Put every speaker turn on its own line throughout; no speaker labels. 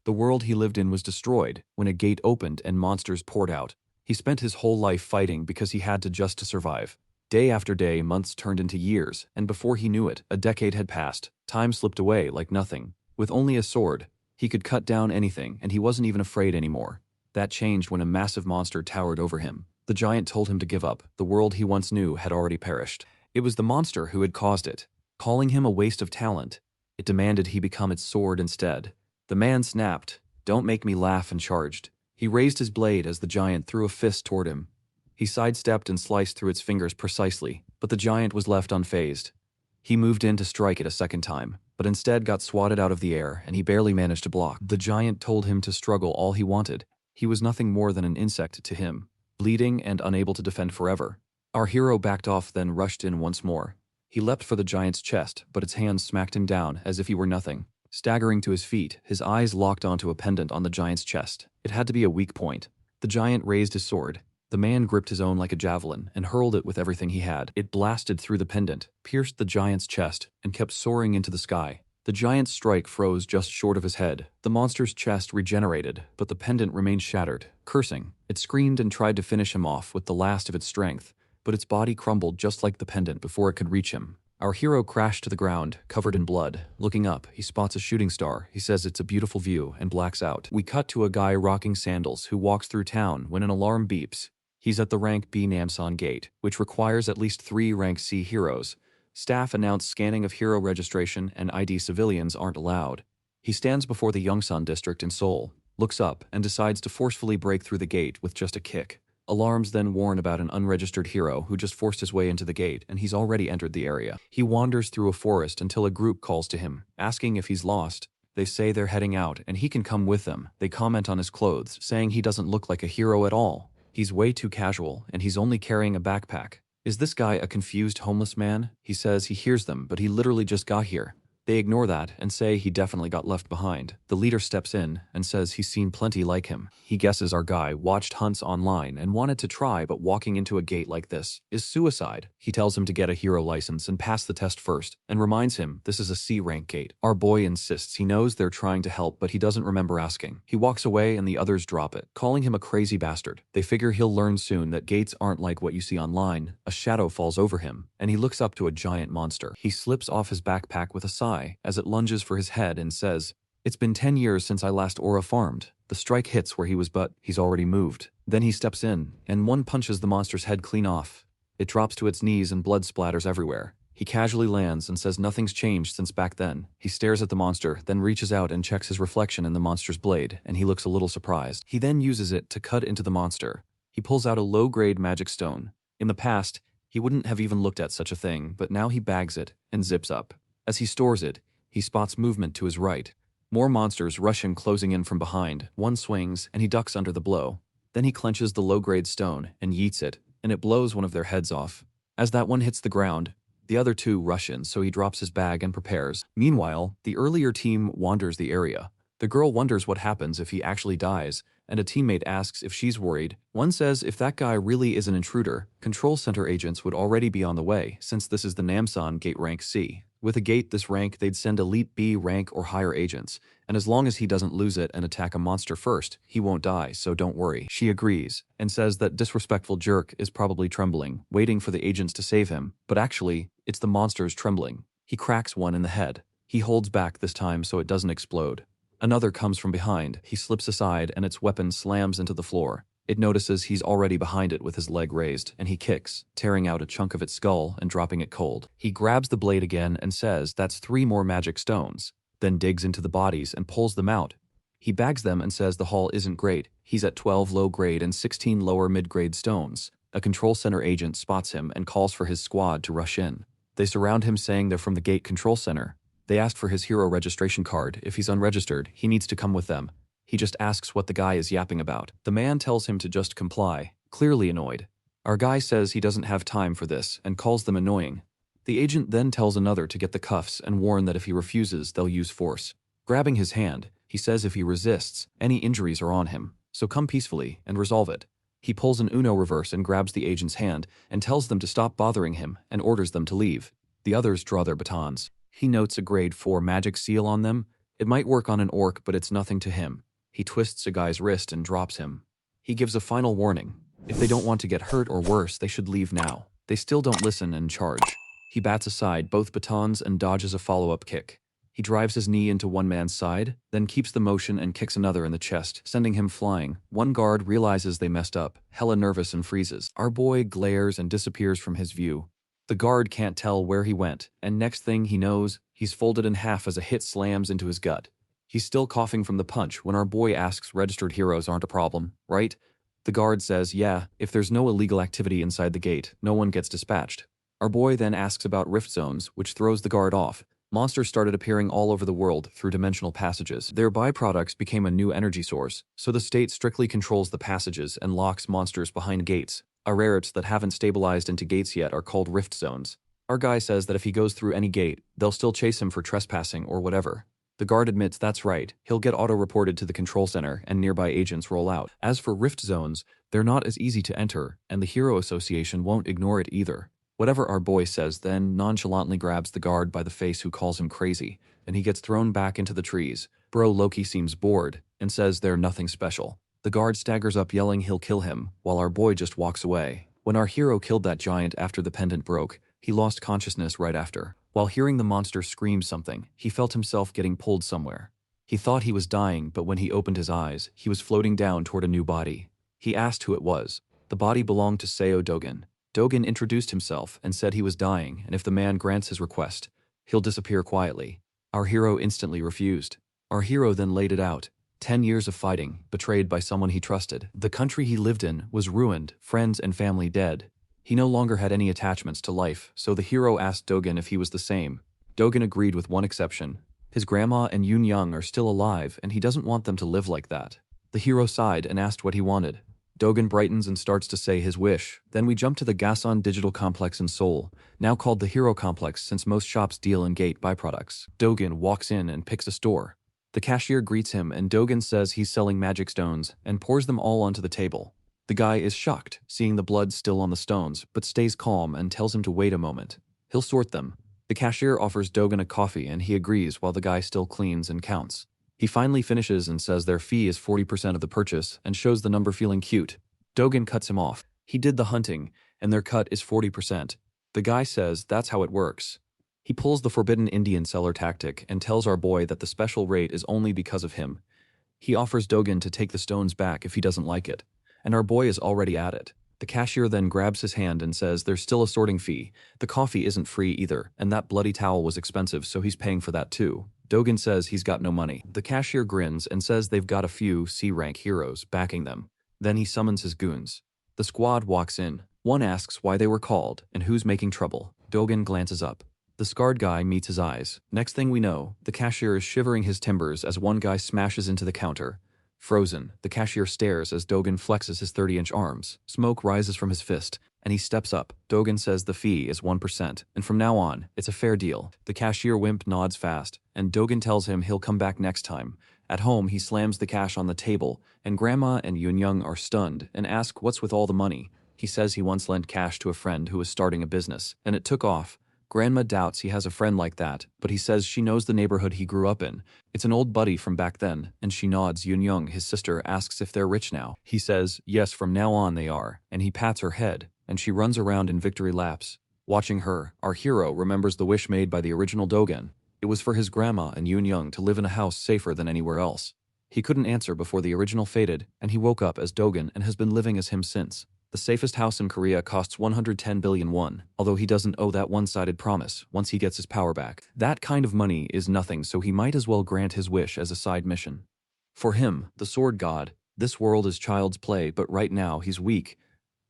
The world he lived in was destroyed when a gate opened and monsters poured out. He spent his whole life fighting because he had to just to survive. Day after day, months turned into years, and before he knew it, a decade had passed. Time slipped away like nothing. With only a sword, he could cut down anything, and he wasn't even afraid anymore. That changed when a massive monster towered over him. The giant told him to give up. The world he once knew had already perished. It was the monster who had caused it, calling him a waste of talent. It demanded he become its sword instead. The man snapped, "Don't make me laugh," and charged. He raised his blade as the giant threw a fist toward him. He sidestepped and sliced through its fingers precisely, but the giant was left unfazed. He moved in to strike it a second time, but instead got swatted out of the air, and he barely managed to block. The giant told him to struggle all he wanted. He was nothing more than an insect to him, bleeding and unable to defend forever. Our hero backed off, then rushed in once more. He leapt for the giant's chest, but its hands smacked him down as if he were nothing. Staggering to his feet, his eyes locked onto a pendant on the giant's chest. It had to be a weak point. The giant raised his sword. The man gripped his own like a javelin and hurled it with everything he had. It blasted through the pendant, pierced the giant's chest, and kept soaring into the sky. The giant's strike froze just short of his head. The monster's chest regenerated, but the pendant remained shattered. Cursing, it screamed and tried to finish him off with the last of its strength, but its body crumbled just like the pendant before it could reach him. Our hero crashed to the ground, covered in blood. Looking up, he spots a shooting star. He says it's a beautiful view and blacks out. We cut to a guy rocking sandals who walks through town when an alarm beeps. He's at the rank B Namsan gate, which requires at least 3 rank C heroes. Staff announce scanning of hero registration and ID civilians aren't allowed. He stands before the Yongsan district in Seoul, looks up, and decides to forcefully break through the gate with just a kick. Alarms then warn about an unregistered hero who just forced his way into the gate, and he's already entered the area. He wanders through a forest until a group calls to him, asking if he's lost. They say they're heading out, and he can come with them. They comment on his clothes, saying he doesn't look like a hero at all. He's way too casual, and he's only carrying a backpack. Is this guy a confused homeless man? He says he hears them, but he literally just got here. They ignore that and say he definitely got left behind. The leader steps in and says he's seen plenty like him. He guesses our guy watched hunts online and wanted to try, but walking into a gate like this is suicide. He tells him to get a hero license and pass the test first, and reminds him this is a C rank gate. Our boy insists he knows they're trying to help, but he doesn't remember asking. He walks away and the others drop it, calling him a crazy bastard. They figure he'll learn soon that gates aren't like what you see online. A shadow falls over him, and he looks up to a giant monster. He slips off his backpack with a sigh as it lunges for his head and says, "It's been 10 years since I last aura farmed." The strike hits where he was, but he's already moved. Then he steps in, and one punches the monster's head clean off. It drops to its knees and blood splatters everywhere. He casually lands and says nothing's changed since back then. He stares at the monster, then reaches out and checks his reflection in the monster's blade, and he looks a little surprised. He then uses it to cut into the monster. He pulls out a low-grade magic stone. In the past, he wouldn't have even looked at such a thing, but now he bags it and zips up. As he stores it, he spots movement to his right. More monsters rush him, closing in from behind. One swings, and he ducks under the blow. Then he clenches the low-grade stone and yeets it, and it blows one of their heads off. As that one hits the ground, the other 2 rush in, so he drops his bag and prepares. Meanwhile, the earlier team wanders the area. The girl wonders what happens if he actually dies, and a teammate asks if she's worried. One says if that guy really is an intruder, control center agents would already be on the way, since this is the Namsan gate rank C. With a gate this rank, they'd send elite B rank or higher agents, and as long as he doesn't lose it and attack a monster first, he won't die, so don't worry. She agrees, and says that disrespectful jerk is probably trembling, waiting for the agents to save him, but actually, it's the monster's trembling. He cracks one in the head. He holds back this time so it doesn't explode. Another comes from behind. He slips aside and its weapon slams into the floor. It notices he's already behind it with his leg raised, and he kicks, tearing out a chunk of its skull and dropping it cold. He grabs the blade again and says that's 3 more magic stones, then digs into the bodies and pulls them out. He bags them and says the haul isn't great. He's at 12 low-grade and 16 lower mid-grade stones. A control center agent spots him and calls for his squad to rush in. They surround him, saying they're from the gate control center. They ask for his hero registration card. If he's unregistered, he needs to come with them. He just asks what the guy is yapping about. The man tells him to just comply, clearly annoyed. Our guy says he doesn't have time for this and calls them annoying. The agent then tells another to get the cuffs and warn that if he refuses, they'll use force. Grabbing his hand, he says if he resists, any injuries are on him, so come peacefully and resolve it. He pulls an Uno reverse and grabs the agent's hand and tells them to stop bothering him and orders them to leave. The others draw their batons. He notes a grade 4 magic seal on them, It might work on an orc, but it's nothing to him. He twists a guy's wrist and drops him. He gives a final warning. If they don't want to get hurt or worse, they should leave now. They still don't listen and charge. He bats aside both batons and dodges a follow-up kick. He drives his knee into one man's side, then keeps the motion and kicks another in the chest, sending him flying. One guard realizes they messed up, hella nervous, and freezes. Our boy glares and disappears from his view. The guard can't tell where he went, and next thing he knows, he's folded in half as a hit slams into his gut. He's still coughing from the punch when our boy asks registered heroes aren't a problem, right? The guard says, yeah, if there's no illegal activity inside the gate, no one gets dispatched. Our boy then asks about rift zones, which throws the guard off. Monsters started appearing all over the world through dimensional passages. Their byproducts became a new energy source, so the state strictly controls the passages and locks monsters behind gates. Arrarits that haven't stabilized into gates yet are called rift zones. Our guy says that if he goes through any gate, they'll still chase him for trespassing or whatever. The guard admits that's right, he'll get auto-reported to the control center and nearby agents roll out. As for rift zones, they're not as easy to enter, and the Hero Association won't ignore it either. Whatever our boy says then nonchalantly grabs the guard by the face who calls him crazy, and he gets thrown back into the trees. Bro Loki seems bored, and says they're nothing special. The guard staggers up yelling he'll kill him, while our boy just walks away. When our hero killed that giant after the pendant broke, he lost consciousness right after. While hearing the monster scream something, he felt himself getting pulled somewhere. He thought he was dying, but when he opened his eyes, he was floating down toward a new body. He asked who it was. The body belonged to Seo Dogen. Dogen introduced himself and said he was dying, and if the man grants his request, he'll disappear quietly. Our hero instantly refused. Our hero then laid it out. 10 years of fighting, betrayed by someone he trusted. The country he lived in was ruined, friends and family dead. He no longer had any attachments to life, so the hero asked Dogen if he was the same. Dogen agreed with one exception. His grandma and Yun Young are still alive, and he doesn't want them to live like that. The hero sighed and asked what he wanted. Dogen brightens and starts to say his wish. Then we jump to the Gasan Digital Complex in Seoul, now called the Hero Complex since most shops deal in gate byproducts. Dogen walks in and picks a store. The cashier greets him and Dogen says he's selling magic stones and pours them all onto the table. The guy is shocked, seeing the blood still on the stones, but stays calm and tells him to wait a moment. He'll sort them. The cashier offers Dogen a coffee and he agrees while the guy still cleans and counts. He finally finishes and says their fee is 40% of the purchase and shows the number feeling cute. Dogen cuts him off. He did the hunting, and their cut is 40%. The guy says that's how it works. He pulls the forbidden Indian seller tactic and tells our boy that the special rate is only because of him. He offers Dogen to take the stones back if he doesn't like it, and our boy is already at it. The cashier then grabs his hand and says there's still a sorting fee. The coffee isn't free either, and that bloody towel was expensive, so he's paying for that too. Dogen says he's got no money. The cashier grins and says they've got a few C-rank heroes backing them. Then he summons his goons. The squad walks in. One asks why they were called and who's making trouble. Dogen glances up. The scarred guy meets his eyes. Next thing we know, the cashier is shivering his timbers as one guy smashes into the counter. Frozen, the cashier stares as Dogen flexes his 30-inch arms. Smoke rises from his fist, and he steps up. Dogen says the fee is 1%, and from now on, it's a fair deal. The cashier wimp nods fast, and Dogen tells him he'll come back next time. At home, he slams the cash on the table, and Grandma and Yun Young are stunned and ask what's with all the money. He says he once lent cash to a friend who was starting a business, and it took off. Grandma doubts he has a friend like that, but he says she knows the neighborhood he grew up in. It's an old buddy from back then, and she nods. Yun Young, his sister, asks if they're rich now. He says, yes, from now on they are, and he pats her head, and she runs around in victory laps. Watching her, our hero remembers the wish made by the original Dogen. It was for his grandma and Yun Young to live in a house safer than anywhere else. He couldn't answer before the original faded, and he woke up as Dogen and has been living as him since. The safest house in Korea costs 110 billion won, although he doesn't owe that one-sided promise once he gets his power back. That kind of money is nothing, so he might as well grant his wish as a side mission. For him, the sword god, this world is child's play, but right now he's weak.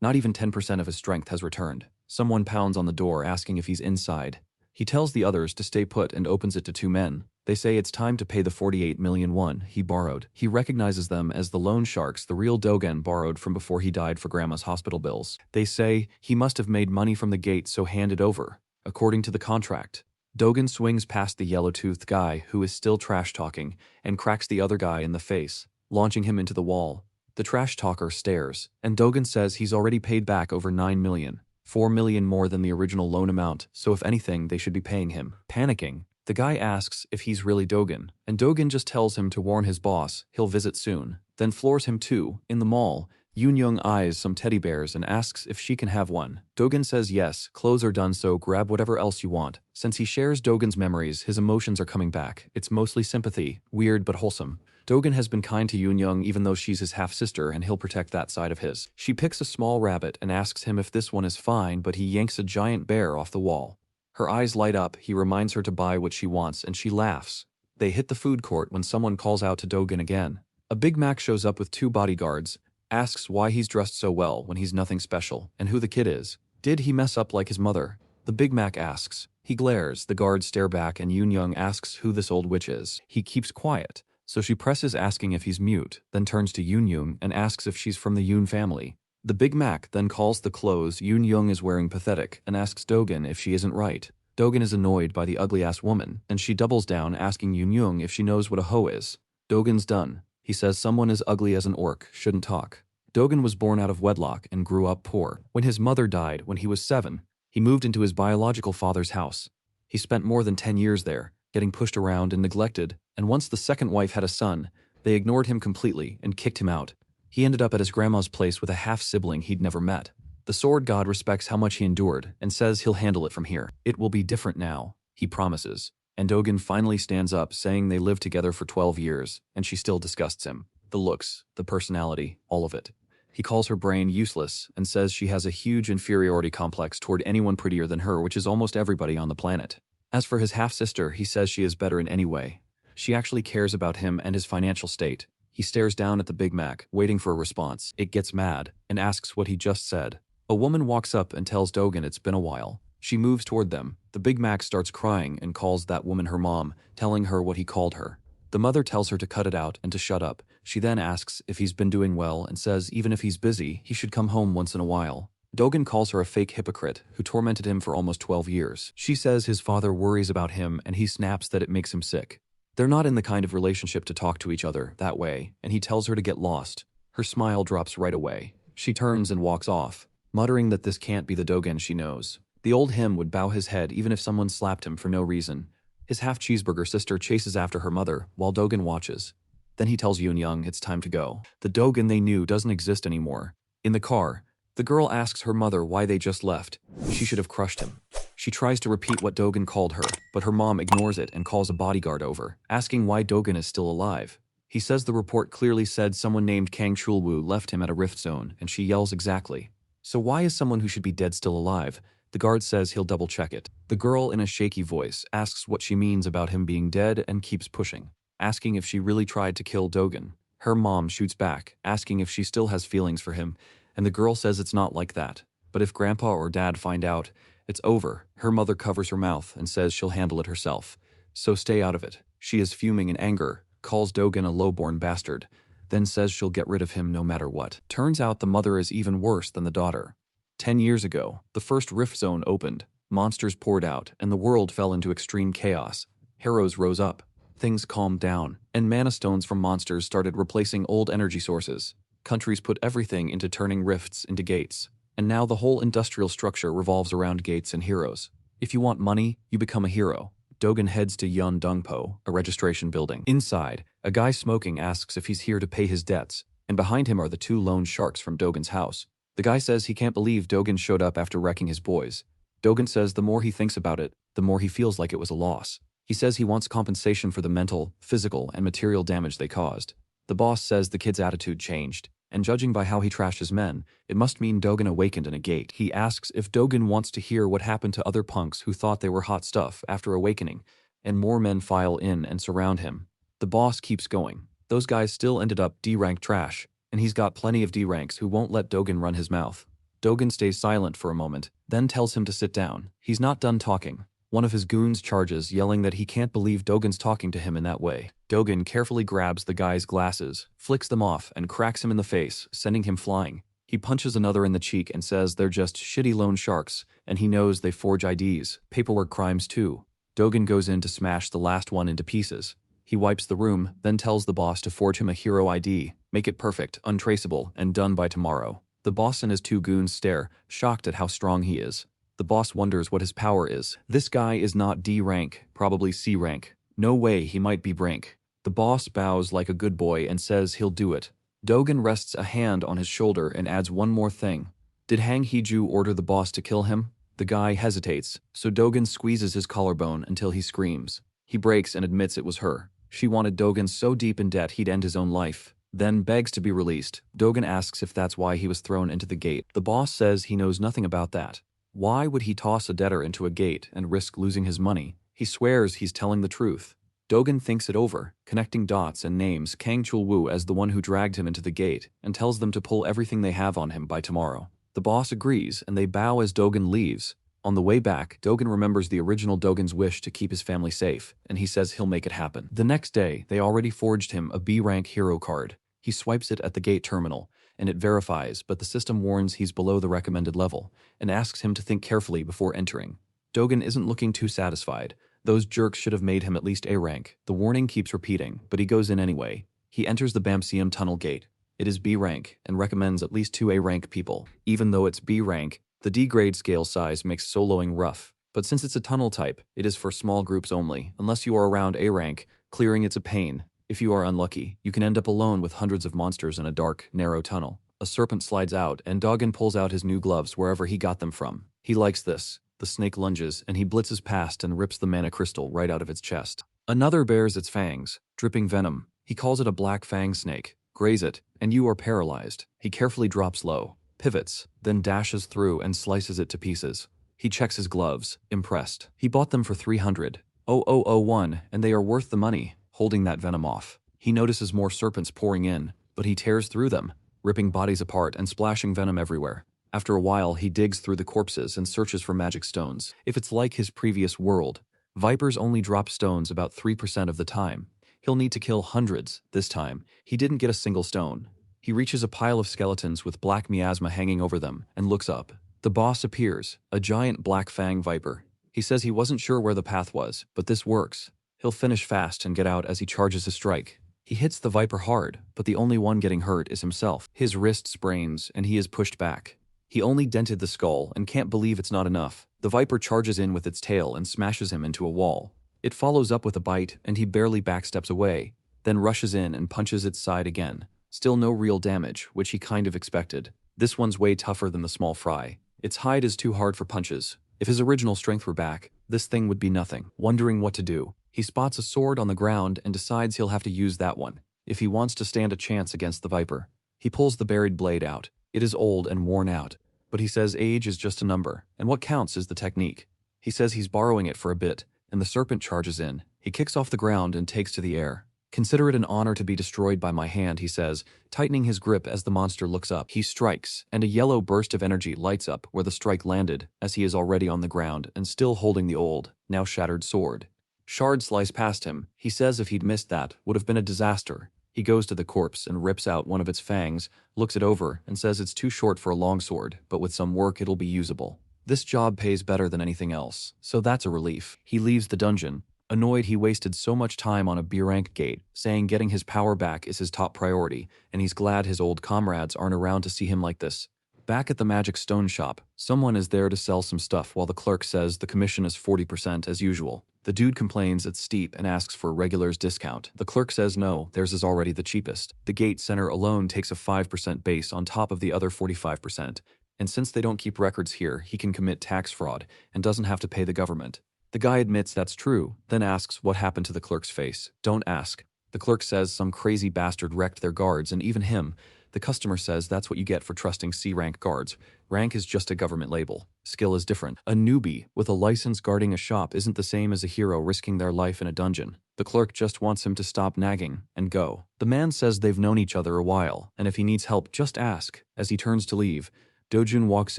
Not even 10% of his strength has returned. Someone pounds on the door asking if he's inside. He tells the others to stay put and opens it to two men. They say it's time to pay the 48 million won he borrowed. He recognizes them as the loan sharks the real Dogen borrowed from before he died for Grandma's hospital bills. They say he must have made money from the gate, so hand it over, according to the contract. Dogen swings past the yellow-toothed guy who is still trash-talking and cracks the other guy in the face, launching him into the wall. The trash talker stares, and Dogen says he's already paid back over 9 million, 4 million more than the original loan amount, so if anything, they should be paying him. Panicking, The guy asks if he's really Dogen, and Dogen just tells him to warn his boss he'll visit soon, then floors him too. In the mall, Yoon eyes some teddy bears and asks if she can have one. Dogen says yes, clothes are done, so grab whatever else you want. Since he shares Dogen's memories, his emotions are coming back. It's mostly sympathy, weird but wholesome. Dogen has been kind to Yoon even though she's his half-sister, and he'll protect that side of his. She picks a small rabbit and asks him if this one is fine, but he yanks a giant bear off the wall. Her eyes light up, he reminds her to buy what she wants, and she laughs. They hit the food court when someone calls out to Dogen again. A Big Mac shows up with 2 bodyguards, asks why he's dressed so well when he's nothing special, and who the kid is. Did he mess up like his mother? The Big Mac asks. He glares, the guards stare back, and Yoon asks who this old witch is. He keeps quiet, so she presses asking if he's mute, then turns to Yoon and asks if she's from the Yoon family. The Big Mac then calls the clothes Yoon is wearing pathetic and asks Dogen if she isn't right. Dogen is annoyed by the ugly-ass woman, and she doubles down asking Yoon if she knows what a hoe is. Dogen's done. He says someone as ugly as an orc shouldn't talk. Dogen was born out of wedlock and grew up poor. When his mother died when he was 7, he moved into his biological father's house. He spent more than 10 years there, getting pushed around and neglected, and once the second wife had a son, they ignored him completely and kicked him out. He ended up at his grandma's place with a half-sibling he'd never met. The sword god respects how much he endured and says he'll handle it from here. It will be different now, he promises. And Dogen finally stands up, saying they lived together for 12 years, and she still disgusts him. The looks, the personality, all of it. He calls her brain useless and says she has a huge inferiority complex toward anyone prettier than her, which is almost everybody on the planet. As for his half-sister, he says she is better in any way. She actually cares about him and his financial state. He stares down at the Big Mac, waiting for a response. It gets mad and asks what he just said. A woman walks up and tells Dogen it's been a while. She moves toward them. The Big Mac starts crying and calls that woman her mom, telling her what he called her. The mother tells her to cut it out and to shut up. She then asks if he's been doing well and says even if he's busy, he should come home once in a while. Dogen calls her a fake hypocrite who tormented him for almost 12 years. She says his father worries about him and he snaps that it makes him sick. They're not in the kind of relationship to talk to each other that way, and he tells her to get lost. Her smile drops right away. She turns and walks off, muttering that this can't be the Dogen she knows. The old him would bow his head even if someone slapped him for no reason. His half-cheeseburger sister chases after her mother while Dogen watches. Then he tells Yoon it's time to go. The Dogen they knew doesn't exist anymore. In the car, the girl asks her mother why they just left. She should have crushed him. She tries to repeat what Dogen called her, but her mom ignores it and calls a bodyguard over, asking why Dogen is still alive. He says the report clearly said someone named Kang Chulwoo left him at a rift zone, and she yells exactly. So why is someone who should be dead still alive? The guard says he'll double-check it. The girl, in a shaky voice, asks what she means about him being dead and keeps pushing, asking if she really tried to kill Dogen. Her mom shoots back, asking if she still has feelings for him, and the girl says it's not like that. But if Grandpa or Dad find out, it's over. Her mother covers her mouth and says she'll handle it herself. So stay out of it. She is fuming in anger, calls Dogen a low-born bastard, then says she'll get rid of him no matter what. Turns out the mother is even worse than the daughter. 10 years ago, the first rift zone opened, monsters poured out, and the world fell into extreme chaos. Heroes rose up, things calmed down, and mana stones from monsters started replacing old energy sources. Countries put everything into turning rifts into gates, and now the whole industrial structure revolves around gates and heroes. If you want money, you become a hero. Dogen heads to Yeondongpo, a registration building. Inside, a guy smoking asks if he's here to pay his debts, and behind him are the 2 loan sharks from Dogen's house. The guy says he can't believe Dogen showed up after wrecking his boys. Dogen says the more he thinks about it, the more he feels like it was a loss. He says he wants compensation for the mental, physical, and material damage they caused. The boss says the kid's attitude changed, and judging by how he trashed his men, it must mean Dogen awakened in a gate. He asks if Dogen wants to hear what happened to other punks who thought they were hot stuff after awakening, and more men file in and surround him. The boss keeps going. Those guys still ended up D-rank trash, and he's got plenty of D-ranks who won't let Dogen run his mouth. Dogen stays silent for a moment, then tells him to sit down. He's not done talking. One of his goons charges, yelling that he can't believe Dogen's talking to him in that way. Dogen carefully grabs the guy's glasses, flicks them off, and cracks him in the face, sending him flying. He punches another in the cheek and says they're just shitty loan sharks, and he knows they forge IDs, paperwork crimes too. Dogen goes in to smash the last one into pieces. He wipes the room, then tells the boss to forge him a hero ID, make it perfect, untraceable, and done by tomorrow. The boss and his 2 goons stare, shocked at how strong he is. The boss wonders what his power is. This guy is not D rank, probably C rank. No way, he might be Brink. The boss bows like a good boy and says he'll do it. Dogen rests a hand on his shoulder and adds one more thing. Did Hang Heju order the boss to kill him? The guy hesitates, so Dogen squeezes his collarbone until he screams. He breaks and admits it was her. She wanted Dogen so deep in debt he'd end his own life. Then begs to be released. Dogen asks if that's why he was thrown into the gate. The boss says he knows nothing about that. Why would he toss a debtor into a gate and risk losing his money? He swears he's telling the truth. Dogen thinks it over, connecting dots and names Kang Chul-woo as the one who dragged him into the gate, and tells them to pull everything they have on him by tomorrow. The boss agrees, and they bow as Dogen leaves. On the way back, Dogen remembers the original Dogen's wish to keep his family safe, and he says he'll make it happen. The next day, they already forged him a B-rank hero card. He swipes it at the gate terminal, and it verifies, but the system warns he's below the recommended level, and asks him to think carefully before entering. Dogen isn't looking too satisfied. Those jerks should have made him at least A rank. The warning keeps repeating, but he goes in anyway. He enters the Bamseum tunnel gate. It is B rank, and recommends at least 2 A rank people. Even though it's B rank, the D grade scale size makes soloing rough. But since it's a tunnel type, it is for small groups only. Unless you are around A rank, clearing it's a pain. If you are unlucky, you can end up alone with hundreds of monsters in a dark, narrow tunnel. A serpent slides out, and Dogen pulls out his new gloves wherever he got them from. He likes this. The snake lunges, and he blitzes past and rips the mana crystal right out of its chest. Another bares its fangs, dripping venom. He calls it a black fang snake. Graze it, and you are paralyzed. He carefully drops low, pivots, then dashes through and slices it to pieces. He checks his gloves, impressed. He bought them for 300,001, and they are worth the money, holding that venom off. He notices more serpents pouring in, but he tears through them, ripping bodies apart and splashing venom everywhere. After a while, he digs through the corpses and searches for magic stones. If it's like his previous world, vipers only drop stones about 3% of the time. He'll need to kill hundreds. This time, he didn't get a single stone. He reaches a pile of skeletons with black miasma hanging over them and looks up. The boss appears, a giant black fang viper. He says he wasn't sure where the path was, but this works. He'll finish fast and get out as he charges a strike. He hits the viper hard, but the only one getting hurt is himself. His wrist sprains, and he is pushed back. He only dented the skull and can't believe it's not enough. The viper charges in with its tail and smashes him into a wall. It follows up with a bite, and he barely backsteps away, then rushes in and punches its side again. Still no real damage, which he kind of expected. This one's way tougher than the small fry. Its hide is too hard for punches. If his original strength were back, this thing would be nothing. Wondering what to do, he spots a sword on the ground and decides he'll have to use that one if he wants to stand a chance against the viper. He pulls the buried blade out. It is old and worn out, but he says age is just a number, and what counts is the technique. He says he's borrowing it for a bit, and the serpent charges in. He kicks off the ground and takes to the air. Consider it an honor to be destroyed by my hand, he says, tightening his grip as the monster looks up. He strikes, and a yellow burst of energy lights up where the strike landed, as he is already on the ground and still holding the old, now shattered sword. Shards slice past him. He says if he'd missed that, would have been a disaster. He goes to the corpse and rips out one of its fangs, looks it over, and says it's too short for a longsword, but with some work it'll be usable. This job pays better than anything else, so that's a relief. He leaves the dungeon. Annoyed he wasted so much time on a B-rank gate, saying getting his power back is his top priority, and he's glad his old comrades aren't around to see him like this. Back at the magic stone shop, someone is there to sell some stuff while the clerk says the commission is 40% as usual. The dude complains it's steep and asks for a regular's discount. The clerk says no, theirs is already the cheapest. The gate center alone takes a 5% base on top of the other 45%, and since they don't keep records here, he can commit tax fraud and doesn't have to pay the government. The guy admits that's true, then asks what happened to the clerk's face. Don't ask. The clerk says some crazy bastard wrecked their guards and even him. The customer says that's what you get for trusting C-rank guards. Rank is just a government label. Skill is different. A newbie with a license guarding a shop isn't the same as a hero risking their life in a dungeon. The clerk just wants him to stop nagging and go. The man says they've known each other a while, and if he needs help, just ask. As he turns to leave, Dojun walks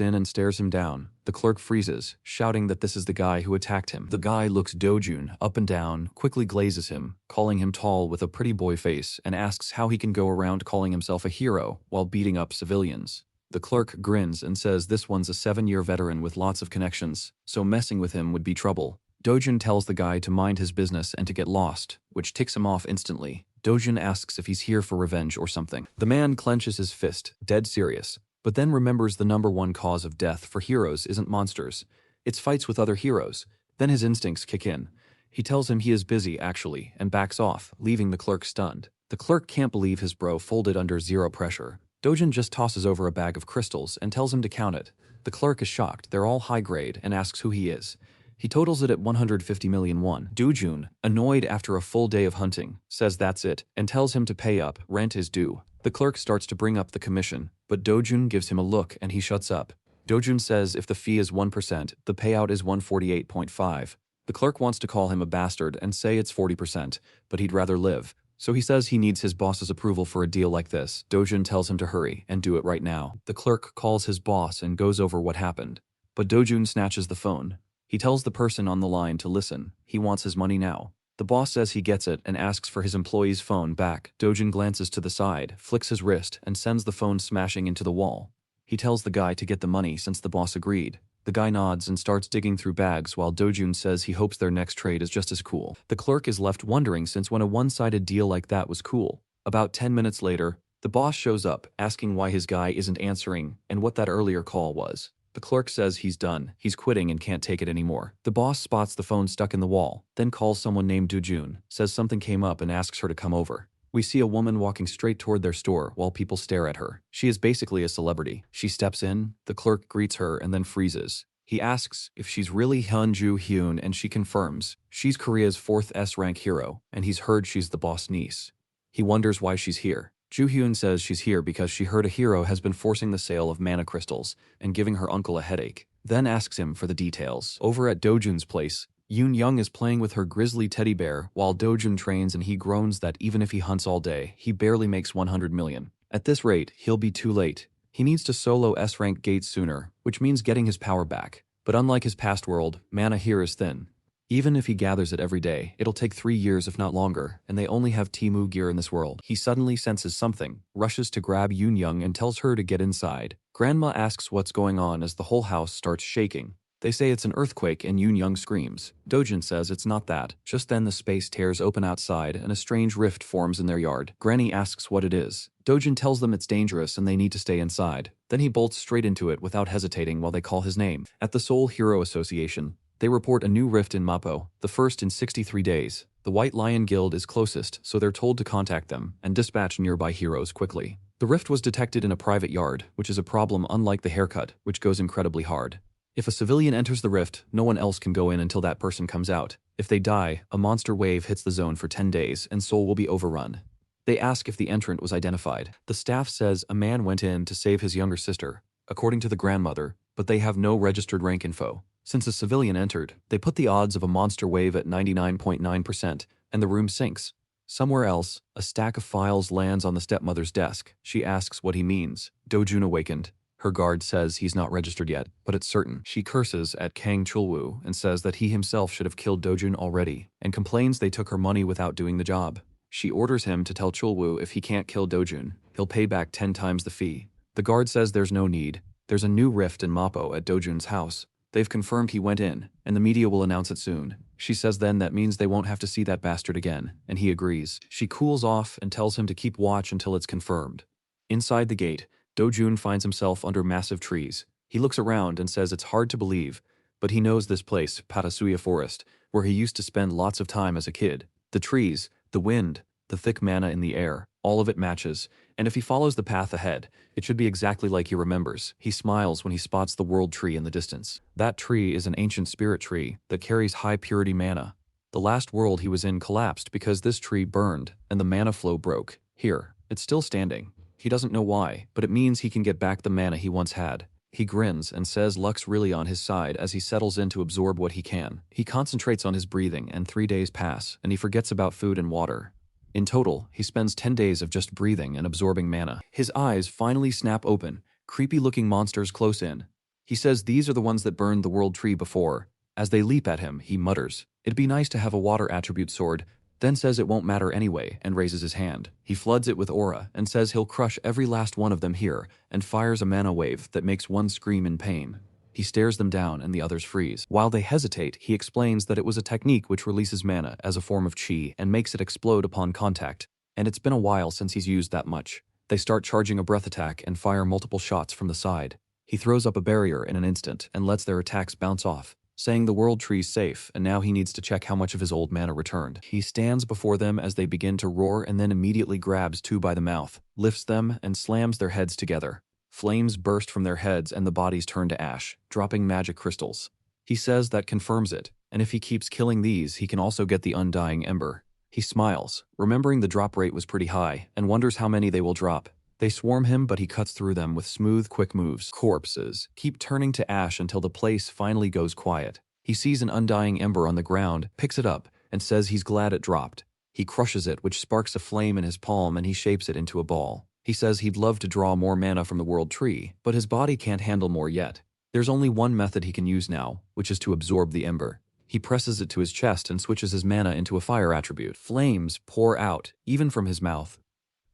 in and stares him down. The clerk freezes, shouting that this is the guy who attacked him. The guy looks Dojun up and down, quickly glazes him, calling him tall with a pretty boy face, and asks how he can go around calling himself a hero while beating up civilians. The clerk grins and says this one's a 7-year veteran with lots of connections, so messing with him would be trouble. Dojun tells the guy to mind his business and to get lost, which ticks him off instantly. Dojun asks if he's here for revenge or something. The man clenches his fist, dead serious, but then remembers the #1 cause of death for heroes isn't monsters. It's fights with other heroes. Then his instincts kick in. He tells him he is busy, actually, and backs off, leaving the clerk stunned. The clerk can't believe his bro folded under zero pressure. Dojun just tosses over a bag of crystals and tells him to count it. The clerk is shocked, they're all high grade, and asks who he is. He totals it at 150 million won. Dojun, annoyed after a full day of hunting, says that's it, and tells him to pay up, rent is due. The clerk starts to bring up the commission, but Dojun gives him a look and he shuts up. Dojun says if the fee is 1%, the payout is 148.5. The clerk wants to call him a bastard and say it's 40%, but he'd rather live. So he says he needs his boss's approval for a deal like this. Dojun tells him to hurry and do it right now. The clerk calls his boss and goes over what happened. But Dojun snatches the phone. He tells the person on the line to listen. He wants his money now. The boss says he gets it and asks for his employee's phone back. Dojun glances to the side, flicks his wrist, and sends the phone smashing into the wall. He tells the guy to get the money since the boss agreed. The guy nods and starts digging through bags while Dojun says he hopes their next trade is just as cool. The clerk is left wondering since when a one-sided deal like that was cool. About 10 minutes later, the boss shows up, asking why his guy isn't answering and what that earlier call was. The clerk says he's done, he's quitting and can't take it anymore. The boss spots the phone stuck in the wall, then calls someone named Dojun, says something came up and asks her to come over. We see a woman walking straight toward their store while people stare at her. She is basically a celebrity. She steps in, the clerk greets her and then freezes. He asks if she's really Hyun-Ju Hyun and she confirms. She's Korea's 4th S-rank hero, and he's heard she's the boss niece. He wonders why she's here. Ju-hyun says she's here because she heard a hero has been forcing the sale of mana crystals and giving her uncle a headache, then asks him for the details. Over at Dojun's place, Yoon-young is playing with her grizzly teddy bear while Dojun trains and he groans that even if he hunts all day, he barely makes 100 million. At this rate, he'll be too late. He needs to solo S-rank gates sooner, which means getting his power back. But unlike his past world, mana here is thin. Even if he gathers it every day, it'll take 3 years if not longer, and they only have Temu gear in this world. He suddenly senses something, rushes to grab Yoon-young and tells her to get inside. Grandma asks what's going on as the whole house starts shaking. They say it's an earthquake and Yoon-young screams. Dojun says it's not that. Just then the space tears open outside and a strange rift forms in their yard. Granny asks what it is. Dojun tells them it's dangerous and they need to stay inside. Then he bolts straight into it without hesitating while they call his name. At the Seoul Hero Association, they report a new rift in Mapo, the first in 63 days. The White Lion Guild is closest, so they're told to contact them and dispatch nearby heroes quickly. The rift was detected in a private yard, which is a problem unlike the haircut, which goes incredibly hard. If a civilian enters the rift, no one else can go in until that person comes out. If they die, a monster wave hits the zone for 10 days and Seoul will be overrun. They ask if the entrant was identified. The staff says a man went in to save his younger sister, according to the grandmother, but they have no registered rank info. Since a civilian entered, they put the odds of a monster wave at 99.9%, and the room sinks. Somewhere else, a stack of files lands on the stepmother's desk. She asks what he means. Dojun awakened. Her guard says he's not registered yet, but it's certain. She curses at Kang Chulwoo and says that he himself should have killed Dojun already, and complains they took her money without doing the job. She orders him to tell Chulwoo if he can't kill Dojun, he'll pay back 10 times the fee. The guard says there's no need. There's a new rift in Mapo at Dojun's house. They've confirmed he went in, and the media will announce it soon. She says then that means they won't have to see that bastard again, and he agrees. She cools off and tells him to keep watch until it's confirmed. Inside the gate, Dojun finds himself under massive trees. He looks around and says it's hard to believe, but he knows this place, Patasuya Forest, where he used to spend lots of time as a kid. The trees, the wind, the thick mana in the air, all of it matches, and if he follows the path ahead, it should be exactly like he remembers. He smiles when he spots the world tree in the distance. That tree is an ancient spirit tree that carries high purity mana. The last world he was in collapsed because this tree burned and the mana flow broke. Here, it's still standing. He doesn't know why, but it means he can get back the mana he once had. He grins and says luck's really on his side as he settles in to absorb what he can. He concentrates on his breathing and 3 days pass and he forgets about food and water. In total, he spends 10 days of just breathing and absorbing mana. His eyes finally snap open, creepy-looking monsters close in. He says these are the ones that burned the world tree before. As they leap at him, he mutters, "It'd be nice to have a water attribute sword," then says it won't matter anyway and raises his hand. He floods it with aura and says he'll crush every last one of them here and fires a mana wave that makes one scream in pain. He stares them down and the others freeze. While they hesitate, he explains that it was a technique which releases mana as a form of chi and makes it explode upon contact, and it's been a while since he's used that much. They start charging a breath attack and fire multiple shots from the side. He throws up a barrier in an instant and lets their attacks bounce off, saying the world tree's safe and now he needs to check how much of his old mana returned. He stands before them as they begin to roar and then immediately grabs two by the mouth, lifts them, and slams their heads together. Flames burst from their heads and the bodies turn to ash, dropping magic crystals. He says that confirms it, and if he keeps killing these, he can also get the undying ember. He smiles, remembering the drop rate was pretty high, and wonders how many they will drop. They swarm him, but he cuts through them with smooth, quick moves. Corpses keep turning to ash until the place finally goes quiet. He sees an undying ember on the ground, picks it up, and says he's glad it dropped. He crushes it, which sparks a flame in his palm, and he shapes it into a ball. He says he'd love to draw more mana from the world tree, but his body can't handle more yet. There's only one method he can use now, which is to absorb the ember. He presses it to his chest and switches his mana into a fire attribute. Flames pour out, even from his mouth.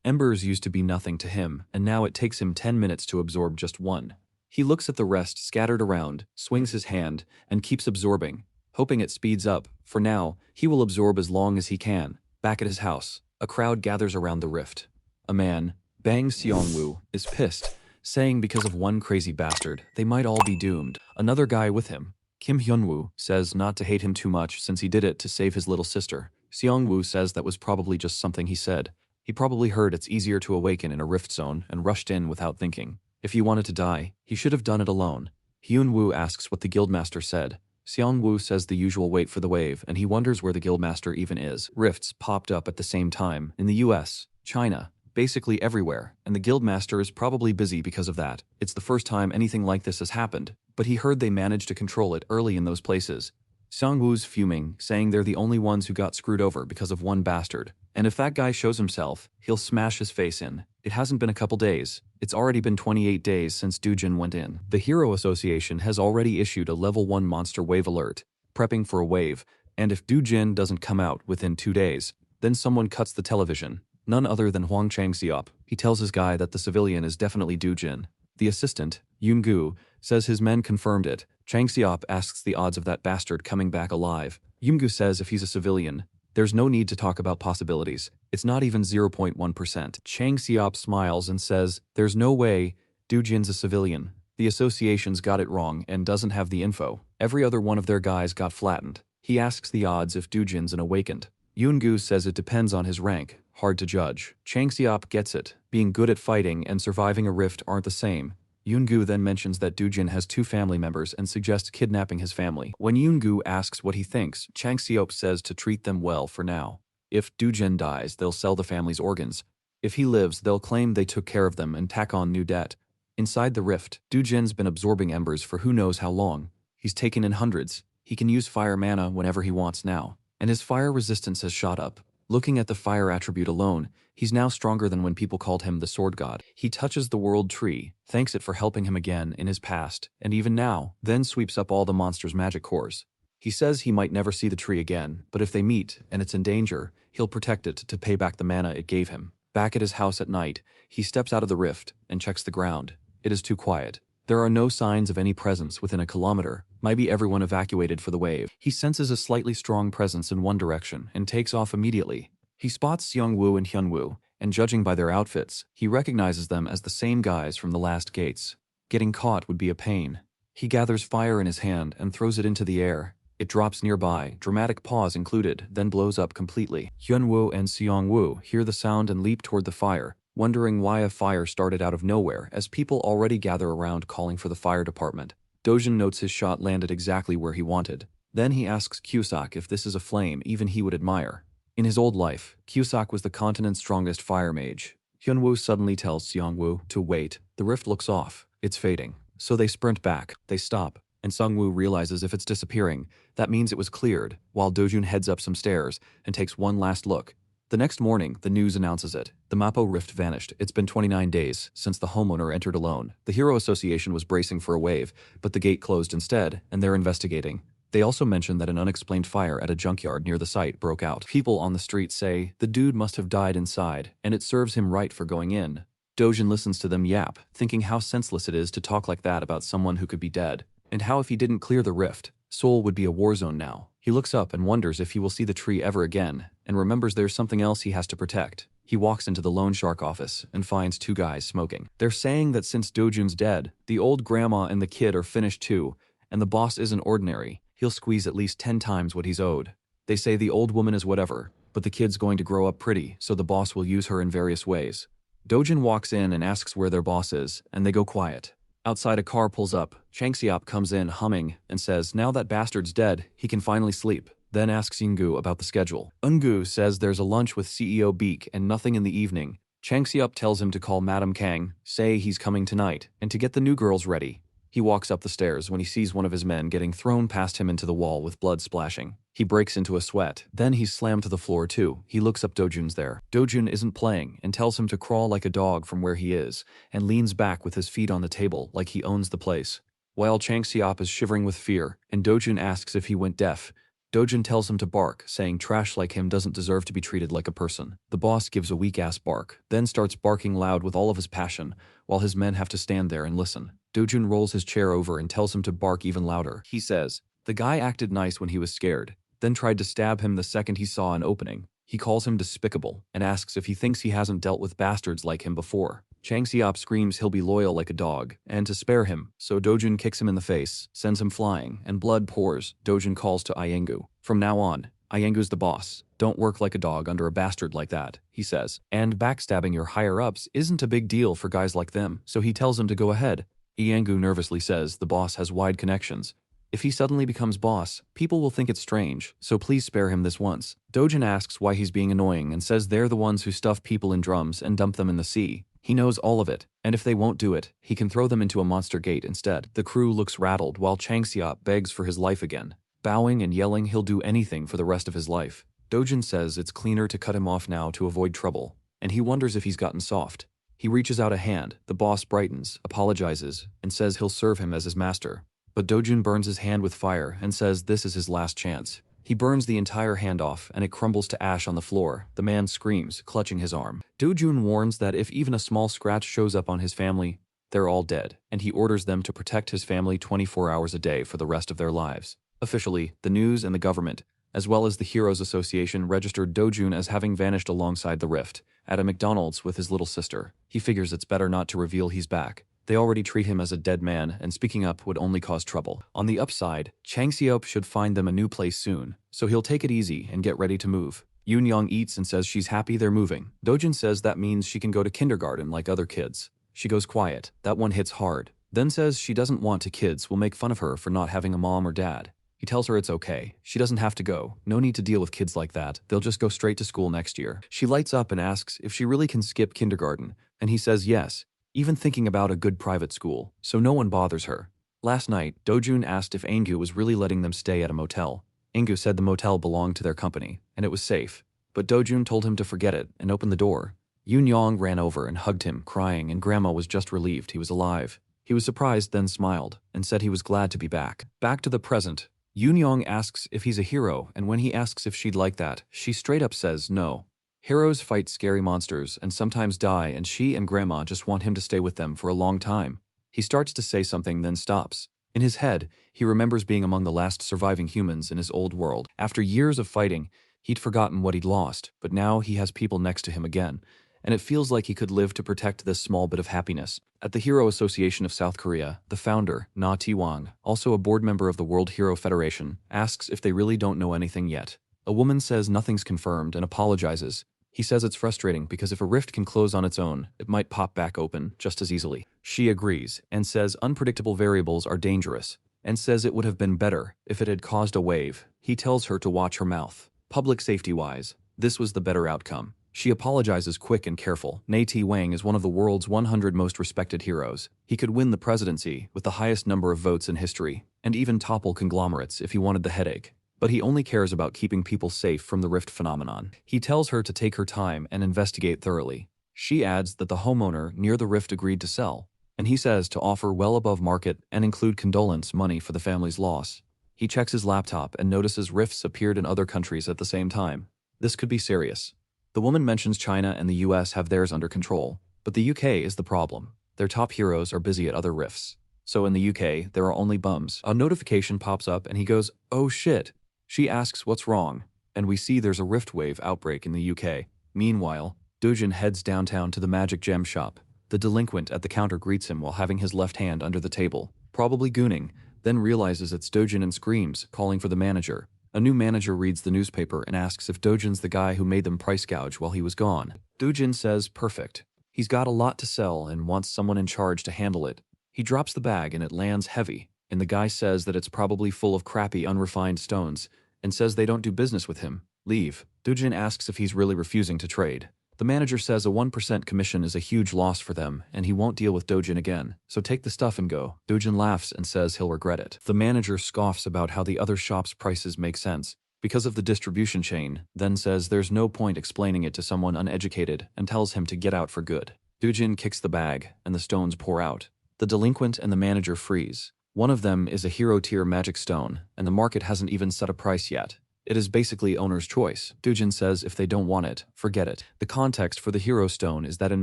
Embers used to be nothing to him, and now it takes him 10 minutes to absorb just one. He looks at the rest scattered around, swings his hand, and keeps absorbing, hoping it speeds up. For now, he will absorb as long as he can. Back at his house, a crowd gathers around the rift. A man, Bang Seongwoo, is pissed, saying because of one crazy bastard, they might all be doomed. Another guy with him, Kim Hyunwoo, says not to hate him too much since he did it to save his little sister. Seongwoo says that was probably just something he said. He probably heard it's easier to awaken in a rift zone and rushed in without thinking. If he wanted to die, he should have done it alone. Hyunwoo asks what the guildmaster said. Seongwoo says the usual wait for the wave, and he wonders where the guildmaster even is. Rifts popped up at the same time in the US, China, basically everywhere, and the guildmaster is probably busy because of that. It's the first time anything like this has happened, but he heard they managed to control it early in those places. Seongwoo's fuming, saying they're the only ones who got screwed over because of one bastard. And if that guy shows himself, he'll smash his face in. It hasn't been a couple days. It's already been 28 days since Doojin went in. The Hero Association has already issued a level 1 monster wave alert, prepping for a wave, and if Doojin doesn't come out within 2 days, then someone cuts the television. None other than Hwang Chang-seop. He tells his guy that the civilian is definitely Doojin. The assistant, Yoon-gu, says his men confirmed it. Chang-seop asks the odds of that bastard coming back alive. Yoon-gu says if he's a civilian, there's no need to talk about possibilities. It's not even 0.1%. Chang-seop smiles and says, there's no way Doojin's a civilian. The association's got it wrong and doesn't have the info. Every other one of their guys got flattened. He asks the odds if Doojin's an awakened. Yoon-gu says it depends on his rank. Hard to judge. Chang-seop gets it. Being good at fighting and surviving a rift aren't the same. Yoon-gu then mentions that Doojin has 2 family members and suggests kidnapping his family. When Yoon-gu asks what he thinks, Chang-seop says to treat them well for now. If Doojin dies, they'll sell the family's organs. If he lives, they'll claim they took care of them and tack on new debt. Inside the rift, Doojin's been absorbing embers for who knows how long. He's taken in hundreds. He can use fire mana whenever he wants now. And his fire resistance has shot up. Looking at the fire attribute alone, he's now stronger than when people called him the Sword God. He touches the world tree, thanks it for helping him again in his past, and even now, then sweeps up all the monster's magic cores. He says he might never see the tree again, but if they meet, and it's in danger, he'll protect it to pay back the mana it gave him. Back at his house at night, he steps out of the rift and checks the ground. It is too quiet. There are no signs of any presence within a kilometer. Maybe everyone evacuated for the wave. He senses a slightly strong presence in one direction and takes off immediately. He spots Seongwoo and Hyunwoo, and judging by their outfits, he recognizes them as the same guys from the last gates. Getting caught would be a pain. He gathers fire in his hand and throws it into the air. It drops nearby, dramatic pause included, then blows up completely. Hyunwoo and Seongwoo hear the sound and leap toward the fire, wondering why a fire started out of nowhere as people already gather around calling for the fire department. Dojin notes his shot landed exactly where he wanted. Then he asks Cusack if this is a flame even he would admire. In his old life, Cusack was the continent's strongest fire mage. Hyunwoo suddenly tells Seongwoo to wait. The rift looks off. It's fading. So they sprint back. They stop. And Seongwoo realizes if it's disappearing, that means it was cleared, while Dojun heads up some stairs and takes one last look. The next morning, the news announces it. The Mapo rift vanished. It's been 29 days since the homeowner entered alone. The Hero Association was bracing for a wave, but the gate closed instead, and they're investigating. They also mention that an unexplained fire at a junkyard near the site broke out. People on the street say the dude must have died inside, and it serves him right for going in. Dojin listens to them yap, thinking how senseless it is to talk like that about someone who could be dead, and how if he didn't clear the rift, Seoul would be a war zone now. He looks up and wonders if he will see the tree ever again, and remembers there's something else he has to protect. He walks into the loan shark office and finds two guys smoking. They're saying that since Dojun's dead, the old grandma and the kid are finished too, and the boss isn't ordinary. He'll squeeze at least 10 times what he's owed. They say the old woman is whatever, but the kid's going to grow up pretty, so the boss will use her in various ways. Dojun walks in and asks where their boss is, and they go quiet. Outside, a car pulls up. Changseop comes in humming and says now that bastard's dead, he can finally sleep. Then asks Eungu about the schedule. Eungu says there's a lunch with CEO Beak and nothing in the evening. Changseop tells him to call Madam Kang, say he's coming tonight, and to get the new girls ready. He walks up the stairs when he sees one of his men getting thrown past him into the wall with blood splashing. He breaks into a sweat. Then he's slammed to the floor too. He looks up. Dojun's there. Dojun isn't playing and tells him to crawl like a dog from where he is and leans back with his feet on the table like he owns the place. While Changseop is shivering with fear and Dojun asks if he went deaf, Dojun tells him to bark, saying trash like him doesn't deserve to be treated like a person. The boss gives a weak-ass bark, then starts barking loud with all of his passion, while his men have to stand there and listen. Dojun rolls his chair over and tells him to bark even louder. He says, the guy acted nice when he was scared, then tried to stab him the second he saw an opening. He calls him despicable and asks if he thinks he hasn't dealt with bastards like him before. Changseop screams he'll be loyal like a dog, and to spare him, so Dojun kicks him in the face, sends him flying, and blood pours. Dojun calls to Iengu. From now on, Iengu's the boss. Don't work like a dog under a bastard like that, he says. And backstabbing your higher-ups isn't a big deal for guys like them, so he tells him to go ahead. Iengu nervously says the boss has wide connections. If he suddenly becomes boss, people will think it's strange, so please spare him this once. Dojun asks why he's being annoying and says they're the ones who stuff people in drums and dump them in the sea. He knows all of it, and if they won't do it, he can throw them into a monster gate instead. The crew looks rattled while Changseop begs for his life again. Bowing and yelling he'll do anything for the rest of his life. Dojun says it's cleaner to cut him off now to avoid trouble, and he wonders if he's gotten soft. He reaches out a hand, the boss brightens, apologizes, and says he'll serve him as his master. But Dojun burns his hand with fire and says this is his last chance. He burns the entire hand off and it crumbles to ash on the floor. The man screams, clutching his arm. Dojun warns that if even a small scratch shows up on his family, they're all dead, and he orders them to protect his family 24 hours a day for the rest of their lives. Officially, the news and the government, as well as the Heroes Association, registered Dojun as having vanished alongside the rift, at a McDonald's with his little sister. He figures it's better not to reveal he's back. They already treat him as a dead man, and speaking up would only cause trouble. On the upside, Changseop should find them a new place soon, so he'll take it easy and get ready to move. Yoon-young eats and says she's happy they're moving. Dojun says that means she can go to kindergarten like other kids. She goes quiet. That one hits hard. Then says she doesn't want to kids will make fun of her for not having a mom or dad. He tells her it's okay. She doesn't have to go. No need to deal with kids like that. They'll just go straight to school next year. She lights up and asks if she really can skip kindergarten, and he says yes, even thinking about a good private school, so no one bothers her. Last night, Dojun asked if Eungu was really letting them stay at a motel. Eungu said the motel belonged to their company, and it was safe. But Dojun told him to forget it and open the door. Yoon-young ran over and hugged him, crying, and Grandma was just relieved he was alive. He was surprised, then smiled, and said he was glad to be back. Back to the present. Yoon-young asks if he's a hero, and when he asks if she'd like that, she straight up says no. Heroes fight scary monsters and sometimes die, and she and Grandma just want him to stay with them for a long time. He starts to say something, then stops. In his head, he remembers being among the last surviving humans in his old world. After years of fighting, he'd forgotten what he'd lost, but now he has people next to him again, and it feels like he could live to protect this small bit of happiness. At the Hero Association of South Korea, the founder, Na Ti-wang, also a board member of the World Hero Federation, asks if they really don't know anything yet. A woman says nothing's confirmed and apologizes. He says it's frustrating because if a rift can close on its own, it might pop back open just as easily. She agrees and says unpredictable variables are dangerous, and says it would have been better if it had caused a wave. He tells her to watch her mouth. Public safety-wise, this was the better outcome. She apologizes quick and careful. Na Ti-wang is one of the world's 100 most respected heroes. He could win the presidency with the highest number of votes in history, and even topple conglomerates if he wanted the headache. But he only cares about keeping people safe from the rift phenomenon. He tells her to take her time and investigate thoroughly. She adds that the homeowner near the rift agreed to sell, and he says to offer well above market and include condolence money for the family's loss. He checks his laptop and notices rifts appeared in other countries at the same time. This could be serious. The woman mentions China and the US have theirs under control, but the UK is the problem. Their top heroes are busy at other rifts. So in the UK, there are only bums. A notification pops up and he goes, "Oh shit." She asks what's wrong, and we see there's a rift wave outbreak in the UK. Meanwhile, Dojin heads downtown to the magic gem shop. The delinquent at the counter greets him while having his left hand under the table, probably gooning, then realizes it's Dojin and screams, calling for the manager. A new manager reads the newspaper and asks if Dojin's the guy who made them price gouge while he was gone. Dojin says perfect. He's got a lot to sell and wants someone in charge to handle it. He drops the bag and it lands heavy, and the guy says that it's probably full of crappy unrefined stones, and says they don't do business with him. Leave. Dojin asks if he's really refusing to trade. The manager says a 1% commission is a huge loss for them, and he won't deal with Dojin again, so take the stuff and go. Dojin laughs and says he'll regret it. The manager scoffs about how the other shop's prices make sense because of the distribution chain, then says there's no point explaining it to someone uneducated and tells him to get out for good. Dojin kicks the bag, and the stones pour out. The delinquent and the manager freeze. One of them is a hero-tier magic stone, and the market hasn't even set a price yet. It is basically owner's choice. Dojin says if they don't want it, forget it. The context for the hero stone is that in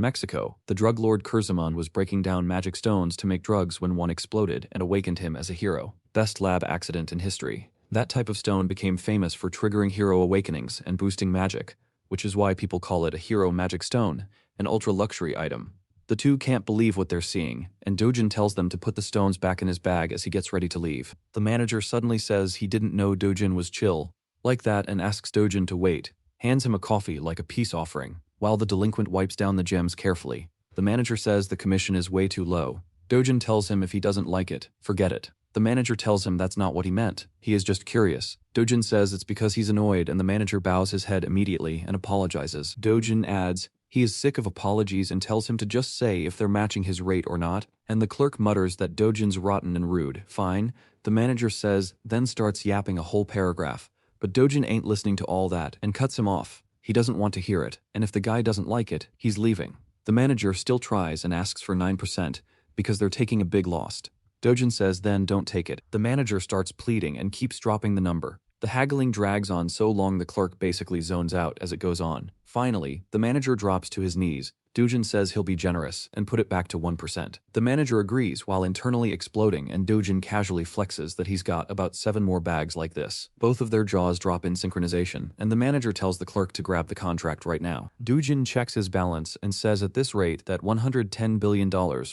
Mexico, the drug lord Kurzimon was breaking down magic stones to make drugs when one exploded and awakened him as a hero. Best lab accident in history. That type of stone became famous for triggering hero awakenings and boosting magic, which is why people call it a hero magic stone, an ultra-luxury item. The two can't believe what they're seeing, and Dojin tells them to put the stones back in his bag as he gets ready to leave. The manager suddenly says he didn't know Dojin was chill like that and asks Dojin to wait, hands him a coffee like a peace offering, while the delinquent wipes down the gems carefully. The manager says the commission is way too low. Dojin tells him if he doesn't like it, forget it. The manager tells him that's not what he meant, he is just curious. Dojin says it's because he's annoyed, and the manager bows his head immediately and apologizes. Dojin adds he is sick of apologies and tells him to just say if they're matching his rate or not, and the clerk mutters that Dojin's rotten and rude. Fine, the manager says, then starts yapping a whole paragraph. But Dojin ain't listening to all that and cuts him off. He doesn't want to hear it, and if the guy doesn't like it, he's leaving. The manager still tries and asks for 9% because they're taking a big loss. Dojin says then don't take it. The manager starts pleading and keeps dropping the number. The haggling drags on so long the clerk basically zones out as it goes on. Finally, the manager drops to his knees. Dojin says he'll be generous and put it back to 1%. The manager agrees while internally exploding, and Dojin casually flexes that he's got about 7 more bags like this. Both of their jaws drop in synchronization, and the manager tells the clerk to grab the contract right now. Dojin checks his balance and says at this rate that $110 billion,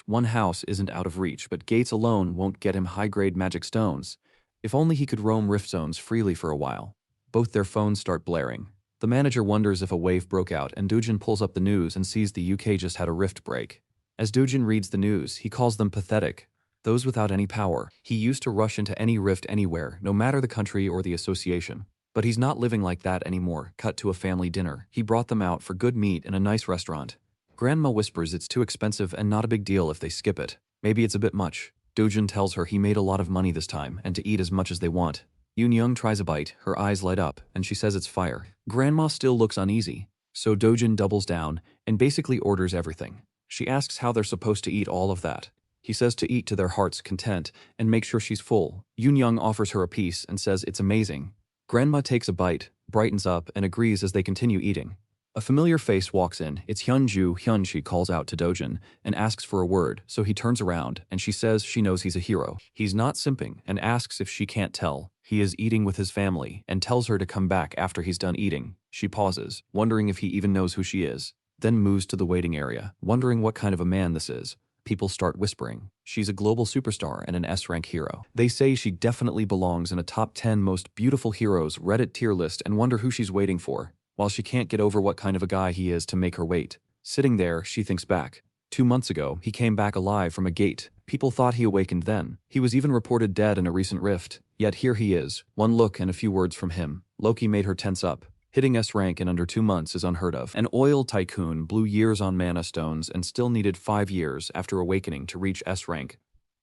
one house isn't out of reach, but gates alone won't get him high-grade magic stones. If only he could roam rift zones freely for a while. Both their phones start blaring. The manager wonders if a wave broke out, and Dojin pulls up the news and sees the UK just had a rift break. As Dojin reads the news, he calls them pathetic, those without any power. He used to rush into any rift anywhere, no matter the country or the association. But he's not living like that anymore. Cut to a family dinner. He brought them out for good meat in a nice restaurant. Grandma whispers it's too expensive and not a big deal if they skip it. Maybe it's a bit much. Dojin tells her he made a lot of money this time and to eat as much as they want. Yoon tries a bite, her eyes light up, and she says it's fire. Grandma still looks uneasy, so Dojin doubles down and basically orders everything. She asks how they're supposed to eat all of that. He says to eat to their heart's content and make sure she's full. Yoon offers her a piece and says it's amazing. Grandma takes a bite, brightens up, and agrees as they continue eating. A familiar face walks in. It's Hyun, she calls out to Dojin and asks for a word, so he turns around and she says she knows he's a hero. He's not simping and asks if she can't tell. He is eating with his family and tells her to come back after he's done eating. She pauses, wondering if he even knows who she is, then moves to the waiting area, wondering what kind of a man this is. People start whispering. She's a global superstar and an S-rank hero. They say she definitely belongs in a top 10 most beautiful heroes Reddit tier list and wonder who she's waiting for, while she can't get over what kind of a guy he is to make her wait. Sitting there, she thinks back. 2 months ago, he came back alive from a gate. People thought he awakened then. He was even reported dead in a recent rift. Yet here he is. One look and a few words from him. Loki made her tense up. Hitting S-rank in under 2 months is unheard of. An oil tycoon blew years on mana stones and still needed 5 years after awakening to reach S-rank.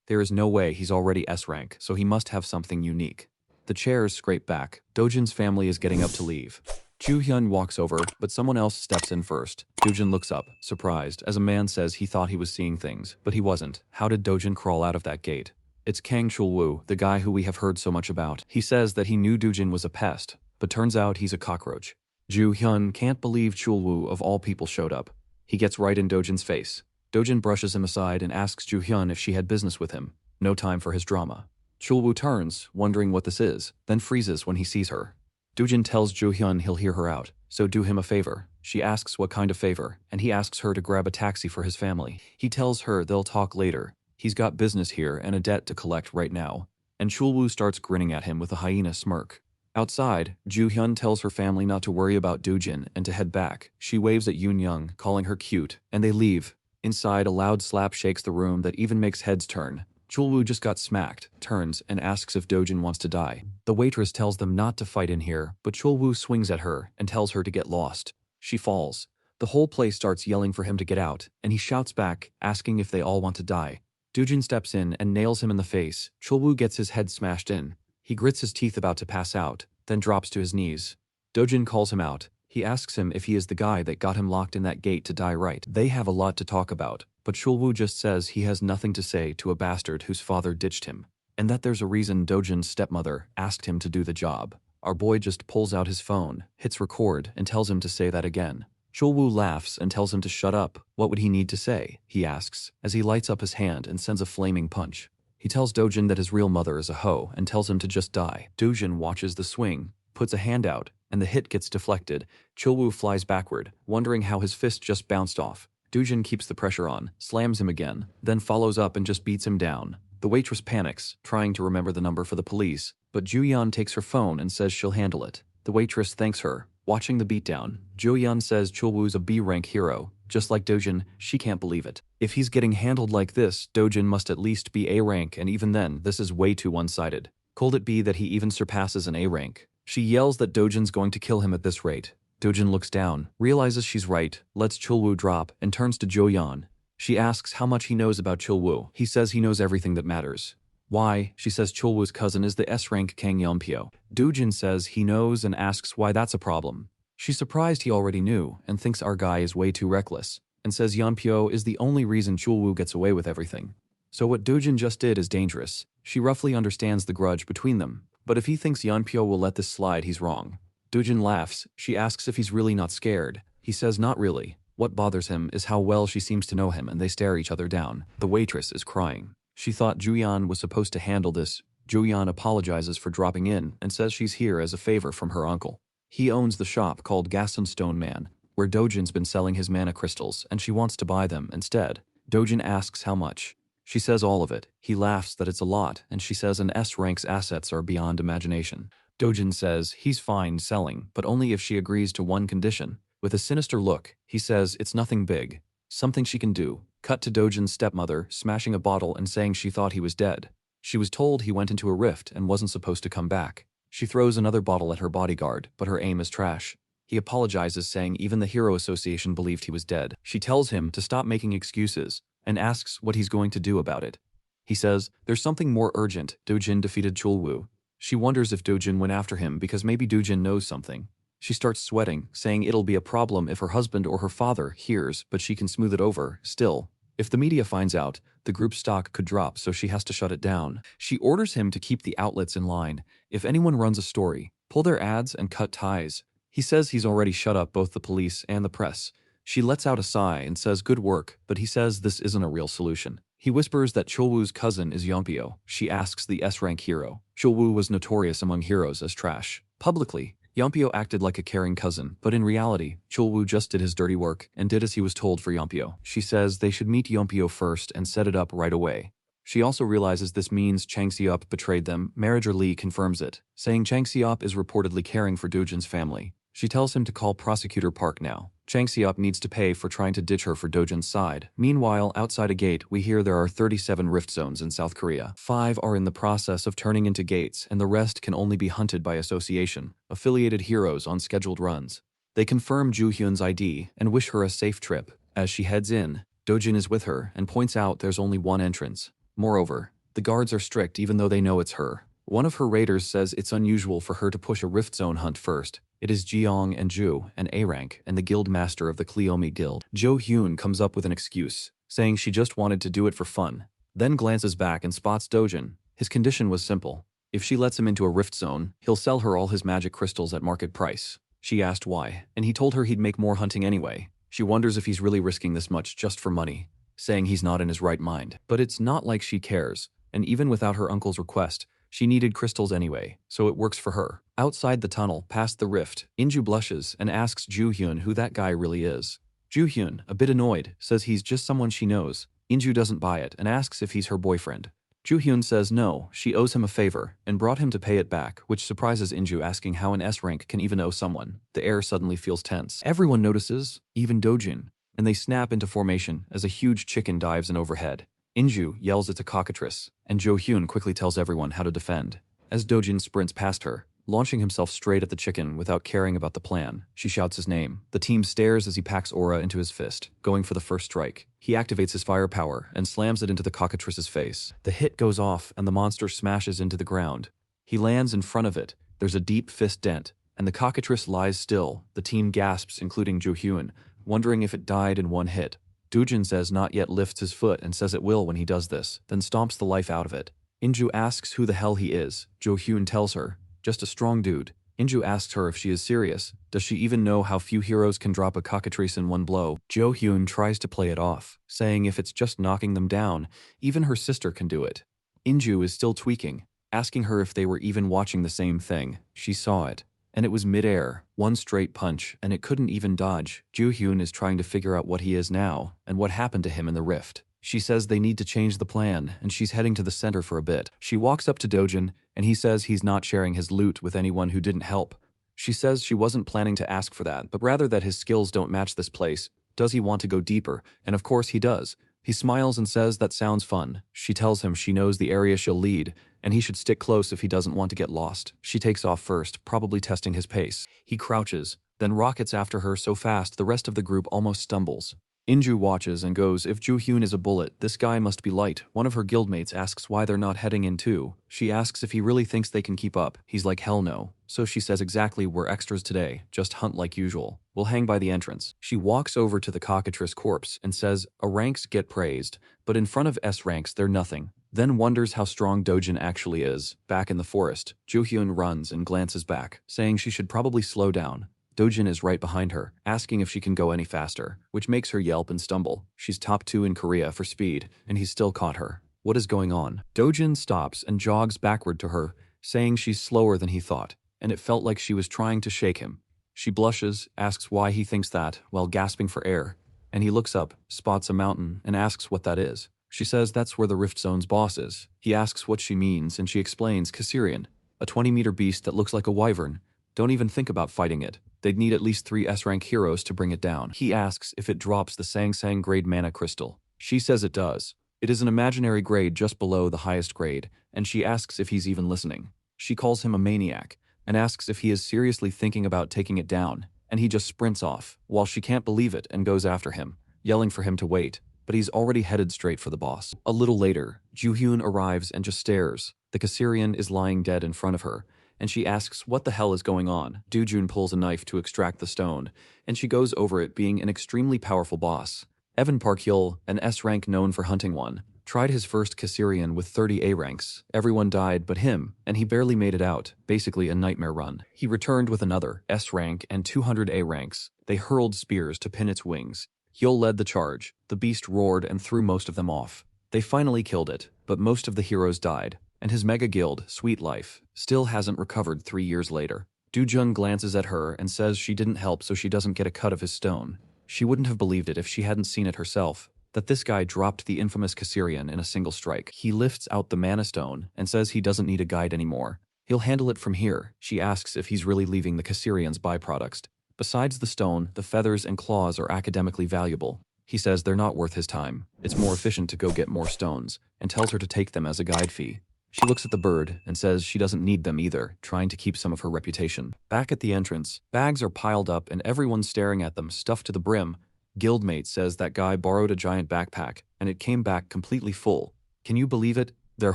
There is no way he's already S-rank, so he must have something unique. The chairs scrape back. Dojin's family is getting up to leave. Hyun walks over, but someone else steps in first. Dojin looks up, surprised, as a man says he thought he was seeing things, but he wasn't. How did Dojin crawl out of that gate? It's Kang Chul-woo, the guy who we have heard so much about. He says that he knew Dojin was a pest, but turns out he's a cockroach. Hyun can't believe Chul-woo of all people showed up. He gets right in Dojin's face. Dojin brushes him aside and asks Hyun if she had business with him. No time for his drama. Chul-woo turns, wondering what this is, then freezes when he sees her. Dojin tells Hyun he'll hear her out, so do him a favor. She asks what kind of favor, and he asks her to grab a taxi for his family. He tells her they'll talk later. He's got business here and a debt to collect right now. And Chulwoo starts grinning at him with a hyena smirk. Outside, Joo-hyun tells her family not to worry about Doojin and to head back. She waves at Yoon-young, calling her cute, and they leave. Inside, a loud slap shakes the room that even makes heads turn. Chulwoo just got smacked, turns, and asks if Dojin wants to die. The waitress tells them not to fight in here, but Chulwoo swings at her and tells her to get lost. She falls. The whole place starts yelling for him to get out, and he shouts back, asking if they all want to die. Doojin steps in and nails him in the face. Chulwoo gets his head smashed in. He grits his teeth about to pass out, then drops to his knees. Dojin calls him out. He asks him if he is the guy that got him locked in that gate to die right. They have a lot to talk about, but Chulwoo just says he has nothing to say to a bastard whose father ditched him, and that there's a reason Dojin's stepmother asked him to do the job. Our boy just pulls out his phone, hits record, and tells him to say that again. Chulwoo laughs and tells him to shut up. What would he need to say? He asks, as he lights up his hand and sends a flaming punch. He tells Dojin that his real mother is a hoe and tells him to just die. Dojin watches the swing, puts a hand out, and the hit gets deflected. Chulwoo flies backward, wondering how his fist just bounced off. Dojin keeps the pressure on, slams him again, then follows up and just beats him down. The waitress panics, trying to remember the number for the police, but Joo-yeon takes her phone and says she'll handle it. The waitress thanks her. Watching the beatdown, Joo-yeon says Chulwoo's a B-rank hero. Just like Dojin, she can't believe it. If he's getting handled like this, Dojin must at least be A-rank, and even then, this is way too one-sided. Could it be that he even surpasses an A-rank? She yells that Dojin's going to kill him at this rate. Dojin looks down, realizes she's right, lets Chulwoo drop, and turns to Joo-yeon. She asks how much he knows about Chulwoo. He says he knows everything that matters. Why? She says Chulwoo's cousin is the S-rank Kang Yeonpyo. Dojin says he knows and asks why that's a problem. She's surprised he already knew and thinks our guy is way too reckless, and says Yeonpyo is the only reason Chulwoo gets away with everything. So what Dojin just did is dangerous. She roughly understands the grudge between them, but if he thinks Yeonpyo will let this slide, he's wrong. Dojin laughs. She asks if he's really not scared. He says not really. What bothers him is how well she seems to know him, and they stare each other down. The waitress is crying. She thought Joo-yeon was supposed to handle this. Joo-yeon apologizes for dropping in and says she's here as a favor from her uncle. He owns the shop called Gas and Stone Man, where Dojin's been selling his mana crystals, and she wants to buy them instead. Dojin asks how much. She says all of it. He laughs that it's a lot, and she says an S-rank's assets are beyond imagination. Dojin says he's fine selling, but only if she agrees to one condition. With a sinister look, he says it's nothing big. Something she can do. Cut to Dojin's stepmother, smashing a bottle and saying she thought he was dead. She was told he went into a rift and wasn't supposed to come back. She throws another bottle at her bodyguard, but her aim is trash. He apologizes, saying even the Hero Association believed he was dead. She tells him to stop making excuses and asks what he's going to do about it. He says, there's something more urgent. Dojin defeated Chulwoo. She wonders if Dojin went after him because maybe Dojin knows something. She starts sweating, saying it'll be a problem if her husband or her father hears, but she can smooth it over, still. If the media finds out, the group's stock could drop, so she has to shut it down. She orders him to keep the outlets in line. If anyone runs a story, pull their ads and cut ties. He says he's already shut up both the police and the press. She lets out a sigh and says good work, but he says this isn't a real solution. He whispers that Chulwoo's cousin is Yeonpyo. She asks the S-rank hero. Chulwoo was notorious among heroes as trash. Publicly, Yeonpyo acted like a caring cousin, but in reality, Chulwoo just did his dirty work and did as he was told for Yeonpyo. She says they should meet Yeonpyo first and set it up right away. She also realizes this means Chang Seop betrayed them. Manager Lee confirms it, saying Chang Seop is reportedly caring for Dojin's family. She tells him to call Prosecutor Park now. Chang Seop needs to pay for trying to ditch her for Dojin's side. Meanwhile, outside a gate, we hear there are 37 rift zones in South Korea. 5 are in the process of turning into gates, and the rest can only be hunted by association, affiliated heroes on scheduled runs. They confirm Joo-hyun's ID and wish her a safe trip. As she heads in, Dojin is with her and points out there's only one entrance. Moreover, the guards are strict even though they know it's her. One of her raiders says it's unusual for her to push a rift zone hunt first. It is Jeong and Ju, an A-rank, and the guild master of the Cleomi Guild. Jo-hyun comes up with an excuse, saying she just wanted to do it for fun, then glances back and spots Dojin. His condition was simple. If she lets him into a rift zone, he'll sell her all his magic crystals at market price. She asked why, and he told her he'd make more hunting anyway. She wonders if he's really risking this much just for money, saying he's not in his right mind. But it's not like she cares, and even without her uncle's request, She needed crystals anyway, so it works for her. Outside the tunnel, past the rift, Inju blushes and asks Joo-hyun who that guy really is. Joo-hyun, a bit annoyed, says he's just someone she knows. Inju doesn't buy it and asks if he's her boyfriend. Joo-hyun says no, she owes him a favor, and brought him to pay it back, which surprises Inju, asking how an S-rank can even owe someone. The air suddenly feels tense. Everyone notices, even Dojin, and they snap into formation as a huge chicken dives in overhead. Inju yells it's a cockatrice, and Jo-hyun quickly tells everyone how to defend. As Dojin sprints past her, launching himself straight at the chicken without caring about the plan, she shouts his name. The team stares as he packs aura into his fist, going for the first strike. He activates his firepower and slams it into the cockatrice's face. The hit goes off and the monster smashes into the ground. He lands in front of it. There's a deep fist dent, and the cockatrice lies still. The team gasps, including Jo-hyun, wondering if it died in one hit. Dojin says not yet, lifts his foot and says it will when he does this, then stomps the life out of it. Inju asks who the hell he is. Jo-hyun tells her, just a strong dude. Inju asks her if she is serious. Does she even know how few heroes can drop a cockatrice in one blow? Jo-hyun tries to play it off, saying if it's just knocking them down, even her sister can do it. Inju is still tweaking, asking her if they were even watching the same thing. She saw it, and it was mid-air, one straight punch, and it couldn't even dodge. Jo-hyun is trying to figure out what he is now, and what happened to him in the rift. She says they need to change the plan, and she's heading to the center for a bit. She walks up to Dojin, and he says he's not sharing his loot with anyone who didn't help. She says she wasn't planning to ask for that, but rather that his skills don't match this place. Does he want to go deeper? And of course he does. He smiles and says that sounds fun. She tells him she knows the area she'll lead, and he should stick close if he doesn't want to get lost. She takes off first, probably testing his pace. He crouches, then rockets after her so fast the rest of the group almost stumbles. Inju watches and goes, if Jo-hyun is a bullet, this guy must be light. One of her guildmates asks why they're not heading in too. She asks if he really thinks they can keep up. He's like, hell no. So she says exactly, we're extras today, just hunt like usual. We'll hang by the entrance. She walks over to the cockatrice corpse and says, a ranks get praised, but in front of S ranks they're nothing. Then wonders how strong Dojin actually is. Back in the forest, Jo-hyun runs and glances back, saying she should probably slow down. Dojin is right behind her, asking if she can go any faster, which makes her yelp and stumble. She's top 2 in Korea for speed, and he's still caught her. What is going on? Dojin stops and jogs backward to her, saying she's slower than he thought, and it felt like she was trying to shake him. She blushes, asks why he thinks that, while gasping for air, and he looks up, spots a mountain, and asks what that is. She says that's where the Rift Zone's boss is. He asks what she means, and she explains Caesarion, a 20-meter beast that looks like a wyvern. Don't even think about fighting it. They'd need at least 3 S-rank heroes to bring it down. He asks if it drops the Sang-Sang grade mana crystal. She says it does. It is an imaginary grade just below the highest grade, and she asks if he's even listening. She calls him a maniac, and asks if he is seriously thinking about taking it down, and he just sprints off, while she can't believe it and goes after him, yelling for him to wait, but he's already headed straight for the boss. A little later, Jo-hyun arrives and just stares. The Caesarion is lying dead in front of her, and she asks what the hell is going on. Dojin pulls a knife to extract the stone, and she goes over it being an extremely powerful boss. Evan Park-hyul, an S-rank known for hunting one, tried his first Caesarion with 30 A-ranks. Everyone died but him, and he barely made it out, basically a nightmare run. He returned with another S-rank and 200 A-ranks. They hurled spears to pin its wings. Hyul led the charge. The beast roared and threw most of them off. They finally killed it, but most of the heroes died. And his mega guild, Sweet Life, still hasn't recovered 3 years later. Dojin glances at her and says she didn't help so she doesn't get a cut of his stone. She wouldn't have believed it if she hadn't seen it herself, that this guy dropped the infamous Caesarion in a single strike. He lifts out the mana stone and says he doesn't need a guide anymore. He'll handle it from here. She asks if he's really leaving the Caesarion's byproducts. Besides the stone, the feathers and claws are academically valuable. He says they're not worth his time. It's more efficient to go get more stones, and tells her to take them as a guide fee. She looks at the bird and says she doesn't need them either, trying to keep some of her reputation. Back at the entrance, bags are piled up and everyone's staring at them, stuffed to the brim. Guildmate says that guy borrowed a giant backpack, and it came back completely full. Can you believe it? Their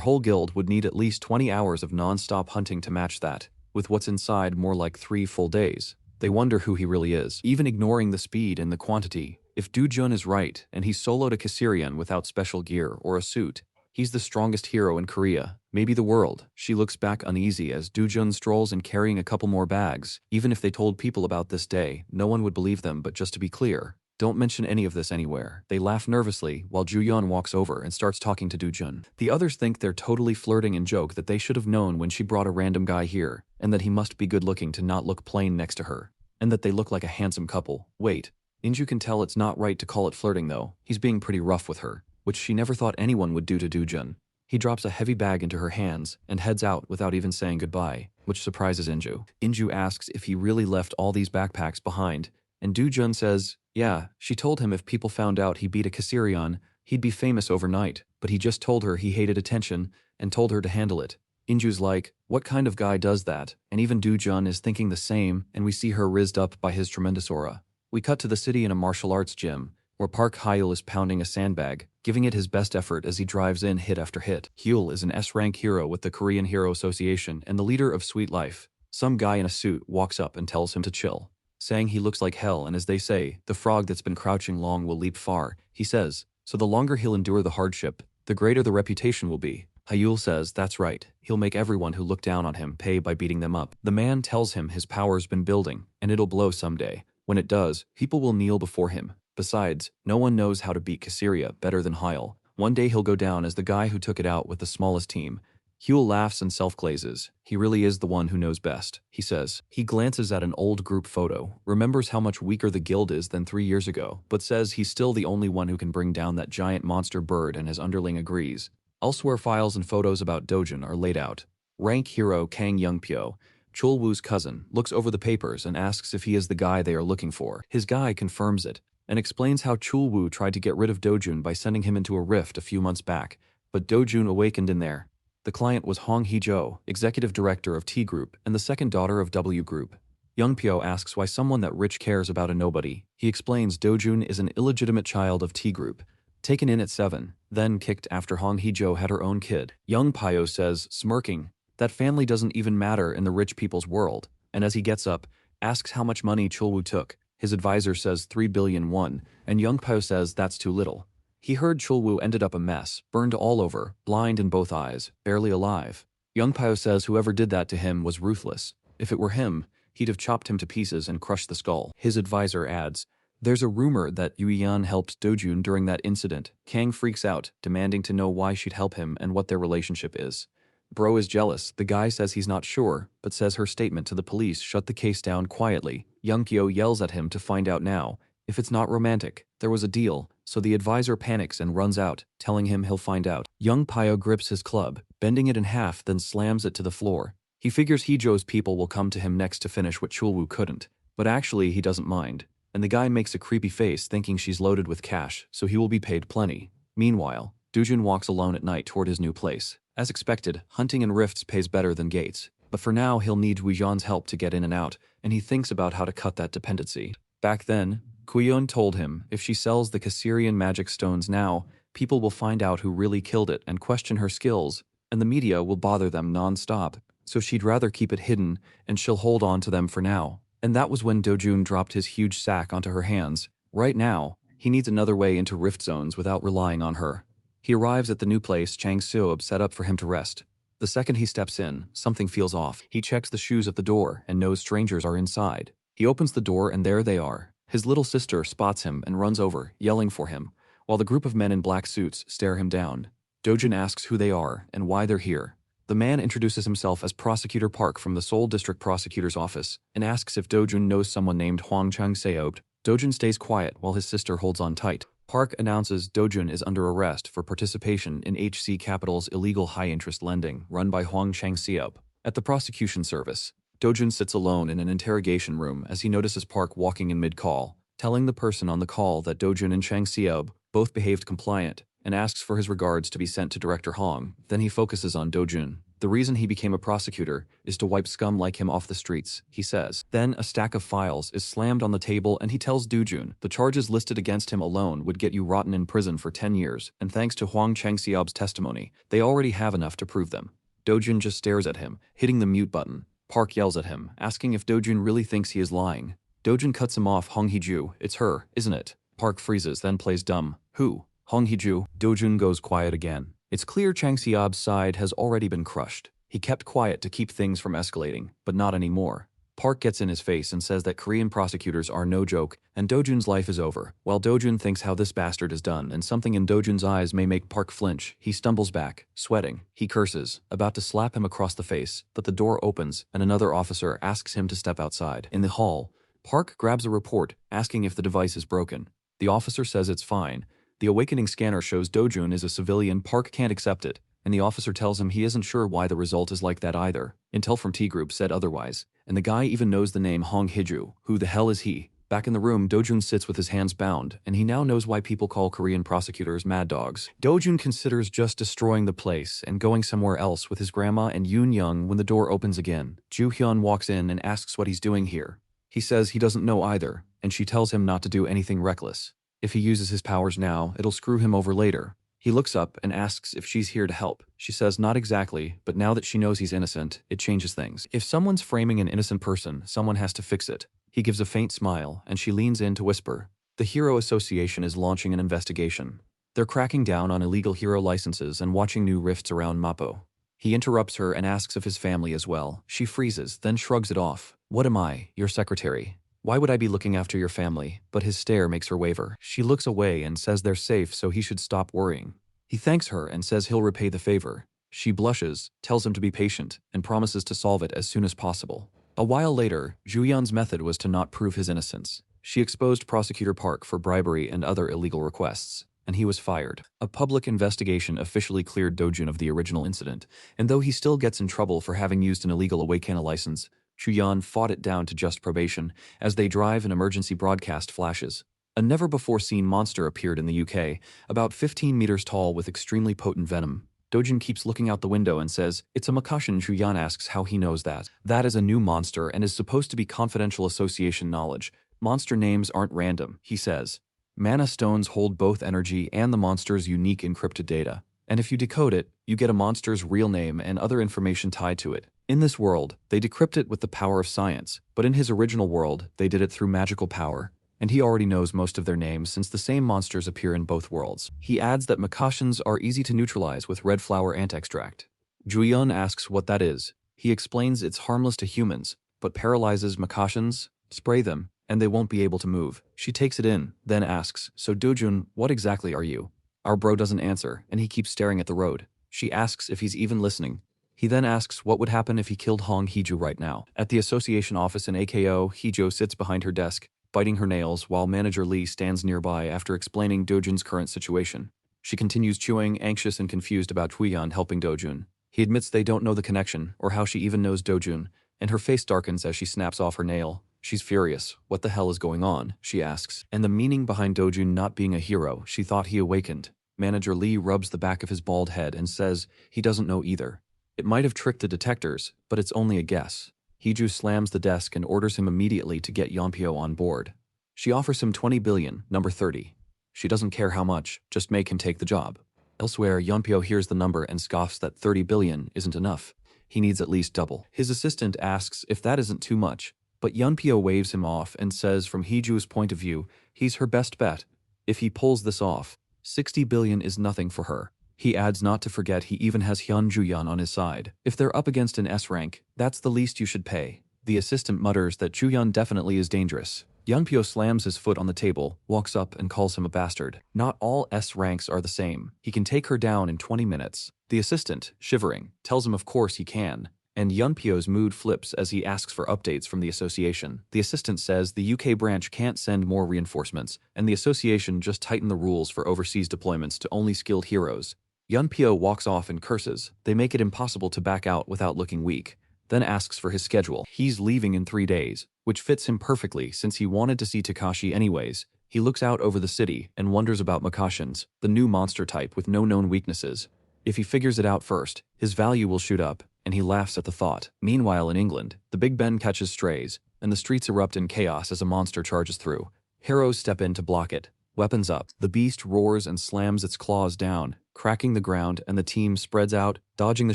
whole guild would need at least 20 hours of non-stop hunting to match that, with what's inside more like 3 full days. They wonder who he really is, even ignoring the speed and the quantity. If Dojin is right, and he soloed a Caesarion without special gear or a suit, he's the strongest hero in Korea, maybe the world. She looks back uneasy as Dojin strolls in carrying a couple more bags. Even if they told people about this day, no one would believe them, but just to be clear, Don't mention any of this anywhere. They laugh nervously while Ju-yeon walks over and starts talking to Do-jun. The others think they're totally flirting and joke that they should have known when she brought a random guy here, and that he must be good looking to not look plain next to her, and that they look like a handsome couple. Wait, Inju can tell it's not right to call it flirting though. He's being pretty rough with her, which she never thought anyone would do to Do-jun. He drops a heavy bag into her hands and heads out without even saying goodbye, which surprises Inju. Inju asks if he really left all these backpacks behind, and Do-jun says, yeah, she told him if people found out he beat a Caesarion, he'd be famous overnight, but he just told her he hated attention and told her to handle it. Inju's like, what kind of guy does that? And even Do-jun is thinking the same, and we see her rizzed up by his tremendous aura. We cut to the city in a martial arts gym, where Park Hyul is pounding a sandbag, giving it his best effort as he drives in hit after hit. Hyul is an S-rank hero with the Korean Hero Association and the leader of Sweet Life. Some guy in a suit walks up and tells him to chill, saying he looks like hell, and as they say, the frog that's been crouching long will leap far. He says, so the longer he'll endure the hardship, the greater the reputation will be. Hyul says that's right, he'll make everyone who look down on him pay by beating them up. The man tells him his power's been building, and it'll blow someday. When it does, people will kneel before him. Besides, no one knows how to beat Caesarea better than Hyul. One day he'll go down as the guy who took it out with the smallest team. Hyul laughs and self-glazes. He really is the one who knows best, he says. He glances at an old group photo, remembers how much weaker the guild is than 3 years ago, but says he's still the only one who can bring down that giant monster bird, and his underling agrees. Elsewhere, files and photos about Do-jun are laid out. Rank hero Kang Youngpyo, Chul-woo's cousin, looks over the papers and asks if he is the guy they are looking for. His guy confirms it, and explains how Chul-woo tried to get rid of Do-jun by sending him into a rift a few months back, but Do-jun awakened in there. The client was Hong Hee-jo, executive director of T Group and the second daughter of W Group. Youngpyo asks why someone that rich cares about a nobody. He explains Do-jun is an illegitimate child of T Group, taken in at 7, then kicked after Hong Hee-jo had her own kid. Youngpyo says, smirking, that family doesn't even matter in the rich people's world, and as he gets up, asks how much money Chul-woo took. His advisor says 3 billion won, and Youngpyo says that's too little. He heard Chul-woo ended up a mess, burned all over, blind in both eyes, barely alive. Youngpyo says whoever did that to him was ruthless. If it were him, he'd have chopped him to pieces and crushed the skull. His advisor adds, there's a rumor that Yu-yeon helped Do-jun during that incident. Kang freaks out, demanding to know why she'd help him and what their relationship is. Bro is jealous. The guy says he's not sure, but says her statement to the police shut the case down quietly. Youngpyo yells at him to find out now. If it's not romantic, there was a deal, so the advisor panics and runs out, telling him he'll find out. Youngpyo grips his club, bending it in half, then slams it to the floor. He figures Hee-jo's people will come to him next to finish what Chul-woo couldn't, but actually he doesn't mind. And the guy makes a creepy face thinking she's loaded with cash, so he will be paid plenty. Meanwhile, Do-jun walks alone at night toward his new place. As expected, hunting in rifts pays better than gates, but for now he'll need Wu-jeon's help to get in and out, and he thinks about how to cut that dependency. Back then, Kuyeon told him if she sells the Caesarian magic stones now, people will find out who really killed it and question her skills, and the media will bother them non-stop, so she'd rather keep it hidden and she'll hold on to them for now. And that was when Do-jun dropped his huge sack onto her hands. Right now, he needs another way into rift zones without relying on her. He arrives at the new place Chang Seob set up for him to rest. The second he steps in, something feels off. He checks the shoes at the door and knows strangers are inside. He opens the door and there they are. His little sister spots him and runs over, yelling for him, while the group of men in black suits stare him down. Do-jun asks who they are and why they're here. The man introduces himself as Prosecutor Park from the Seoul District Prosecutor's office and asks if Do-jun knows someone named Hwang Chang-seob. Do-jun stays quiet while his sister holds on tight. Park announces Do-jun is under arrest for participation in HC Capital's illegal high-interest lending run by Hwang Chang-seob. At the prosecution service, Do-jun sits alone in an interrogation room as he notices Park walking in mid-call, telling the person on the call that Do-jun and Chang-seob both behaved compliant, and asks for his regards to be sent to Director Hong. Then he focuses on Do-jun. The reason he became a prosecutor is to wipe scum like him off the streets, he says. Then a stack of files is slammed on the table and he tells Do-jun the charges listed against him alone would get you rotten in prison for 10 years, and thanks to Hwang Chang-seob's testimony, they already have enough to prove them. Do-jun just stares at him, hitting the mute button. Park yells at him, asking if Do-jun really thinks he is lying. Do-jun cuts him off. Hong Hee-ju, it's her, isn't it? Park freezes, then plays dumb. Who? Hong Hee-ju. Do-jun goes quiet again. It's clear Chang-seob's side has already been crushed. He kept quiet to keep things from escalating, but not anymore. Park gets in his face and says that Korean prosecutors are no joke, and Dojun's life is over. While Dojun thinks how this bastard is done and something in Dojun's eyes may make Park flinch, he stumbles back, sweating. He curses, about to slap him across the face, but the door opens and another officer asks him to step outside. In the hall, Park grabs a report, asking if the device is broken. The officer says it's fine. The awakening scanner shows Dojun is a civilian. Park can't accept it, and the officer tells him he isn't sure why the result is like that either. Intel from T-Group said otherwise, and the guy even knows the name Hong Hiju. Who the hell is he? Back in the room, Dojun sits with his hands bound, and he now knows why people call Korean prosecutors mad dogs. Dojun considers just destroying the place and going somewhere else with his grandma and Yoon Young when the door opens again. Ju Hyun walks in and asks what he's doing here. He says he doesn't know either, and she tells him not to do anything reckless. If he uses his powers now, it'll screw him over later. He looks up and asks if she's here to help. She says not exactly, but now that she knows he's innocent, it changes things. If someone's framing an innocent person, someone has to fix it. He gives a faint smile, and she leans in to whisper. The Hero Association is launching an investigation. They're cracking down on illegal hero licenses and watching new rifts around Mappo. He interrupts her and asks of his family as well. She freezes, then shrugs it off. What am I, your secretary? Why would I be looking after your family? But his stare makes her waver. She looks away and says they're safe, so he should stop worrying. He thanks her and says he'll repay the favor. She blushes, tells him to be patient, and promises to solve it as soon as possible. A while later, Juyeon's method was to not prove his innocence. She exposed Prosecutor Park for bribery and other illegal requests, and he was fired. A public investigation officially cleared Dojun of the original incident, and though he still gets in trouble for having used an illegal Awakened license, Juyeon fought it down to just probation. As they drive, an emergency broadcast flashes. A never-before-seen monster appeared in the UK, about 15 meters tall with extremely potent venom. Dojun keeps looking out the window and says, "It's a Makashin." Juyeon asks how he knows that. That is a new monster and is supposed to be confidential association knowledge. Monster names aren't random, he says. Mana stones hold both energy and the monster's unique encrypted data. And if you decode it, you get a monster's real name and other information tied to it. In this world, they decrypt it with the power of science, but in his original world, they did it through magical power. And he already knows most of their names since the same monsters appear in both worlds. He adds that Makashans are easy to neutralize with red flower ant extract. Juyeon asks what that is. He explains it's harmless to humans, but paralyzes Makashans. Spray them, and they won't be able to move. She takes it in, then asks, "So Dojun, what exactly are you?" Our bro doesn't answer, and he keeps staring at the road. She asks if he's even listening. He then asks what would happen if he killed Hong Hiju right now. At the association office in AKO, Hijo sits behind her desk, biting her nails, while manager Lee stands nearby after explaining Dojun's current situation. She continues chewing, anxious and confused about Juyeon helping Dojun. He admits they don't know the connection, or how she even knows Dojun, and her face darkens as she snaps off her nail. She's furious. What the hell is going on? She asks. And the meaning behind Dojun not being a hero, she thought he awakened. Manager Lee rubs the back of his bald head and says he doesn't know either. It might have tricked the detectors, but it's only a guess. Hiju slams the desk and orders him immediately to get Yeonpyo on board. She offers him 20 billion, number 30. She doesn't care how much, just make him take the job. Elsewhere, Yeonpyo hears the number and scoffs that 30 billion isn't enough. He needs at least double. His assistant asks if that isn't too much, but Yeonpyo waves him off and says from Hiju's point of view, he's her best bet. If he pulls this off, 60 billion is nothing for her. He adds not to forget he even has Hyun Juyeon on his side. If they're up against an S rank, that's the least you should pay. The assistant mutters that Juyeon definitely is dangerous. Yeonpyo slams his foot on the table, walks up and calls him a bastard. Not all S ranks are the same. He can take her down in 20 minutes. The assistant, shivering, tells him of course he can. And Yeonpyo's mood flips as he asks for updates from the association. The assistant says the UK branch can't send more reinforcements, and the association just tightened the rules for overseas deployments to only skilled heroes. Yeonpyo walks off and curses. They make it impossible to back out without looking weak, then asks for his schedule. He's leaving in 3 days, which fits him perfectly since he wanted to see Takashi anyways. He looks out over the city and wonders about Makashans, the new monster type with no known weaknesses. If he figures it out first, his value will shoot up, and he laughs at the thought. Meanwhile in England, the Big Ben catches strays, and the streets erupt in chaos as a monster charges through. Heroes step in to block it. Weapons up, the beast roars and slams its claws down, cracking the ground, and the team spreads out, dodging the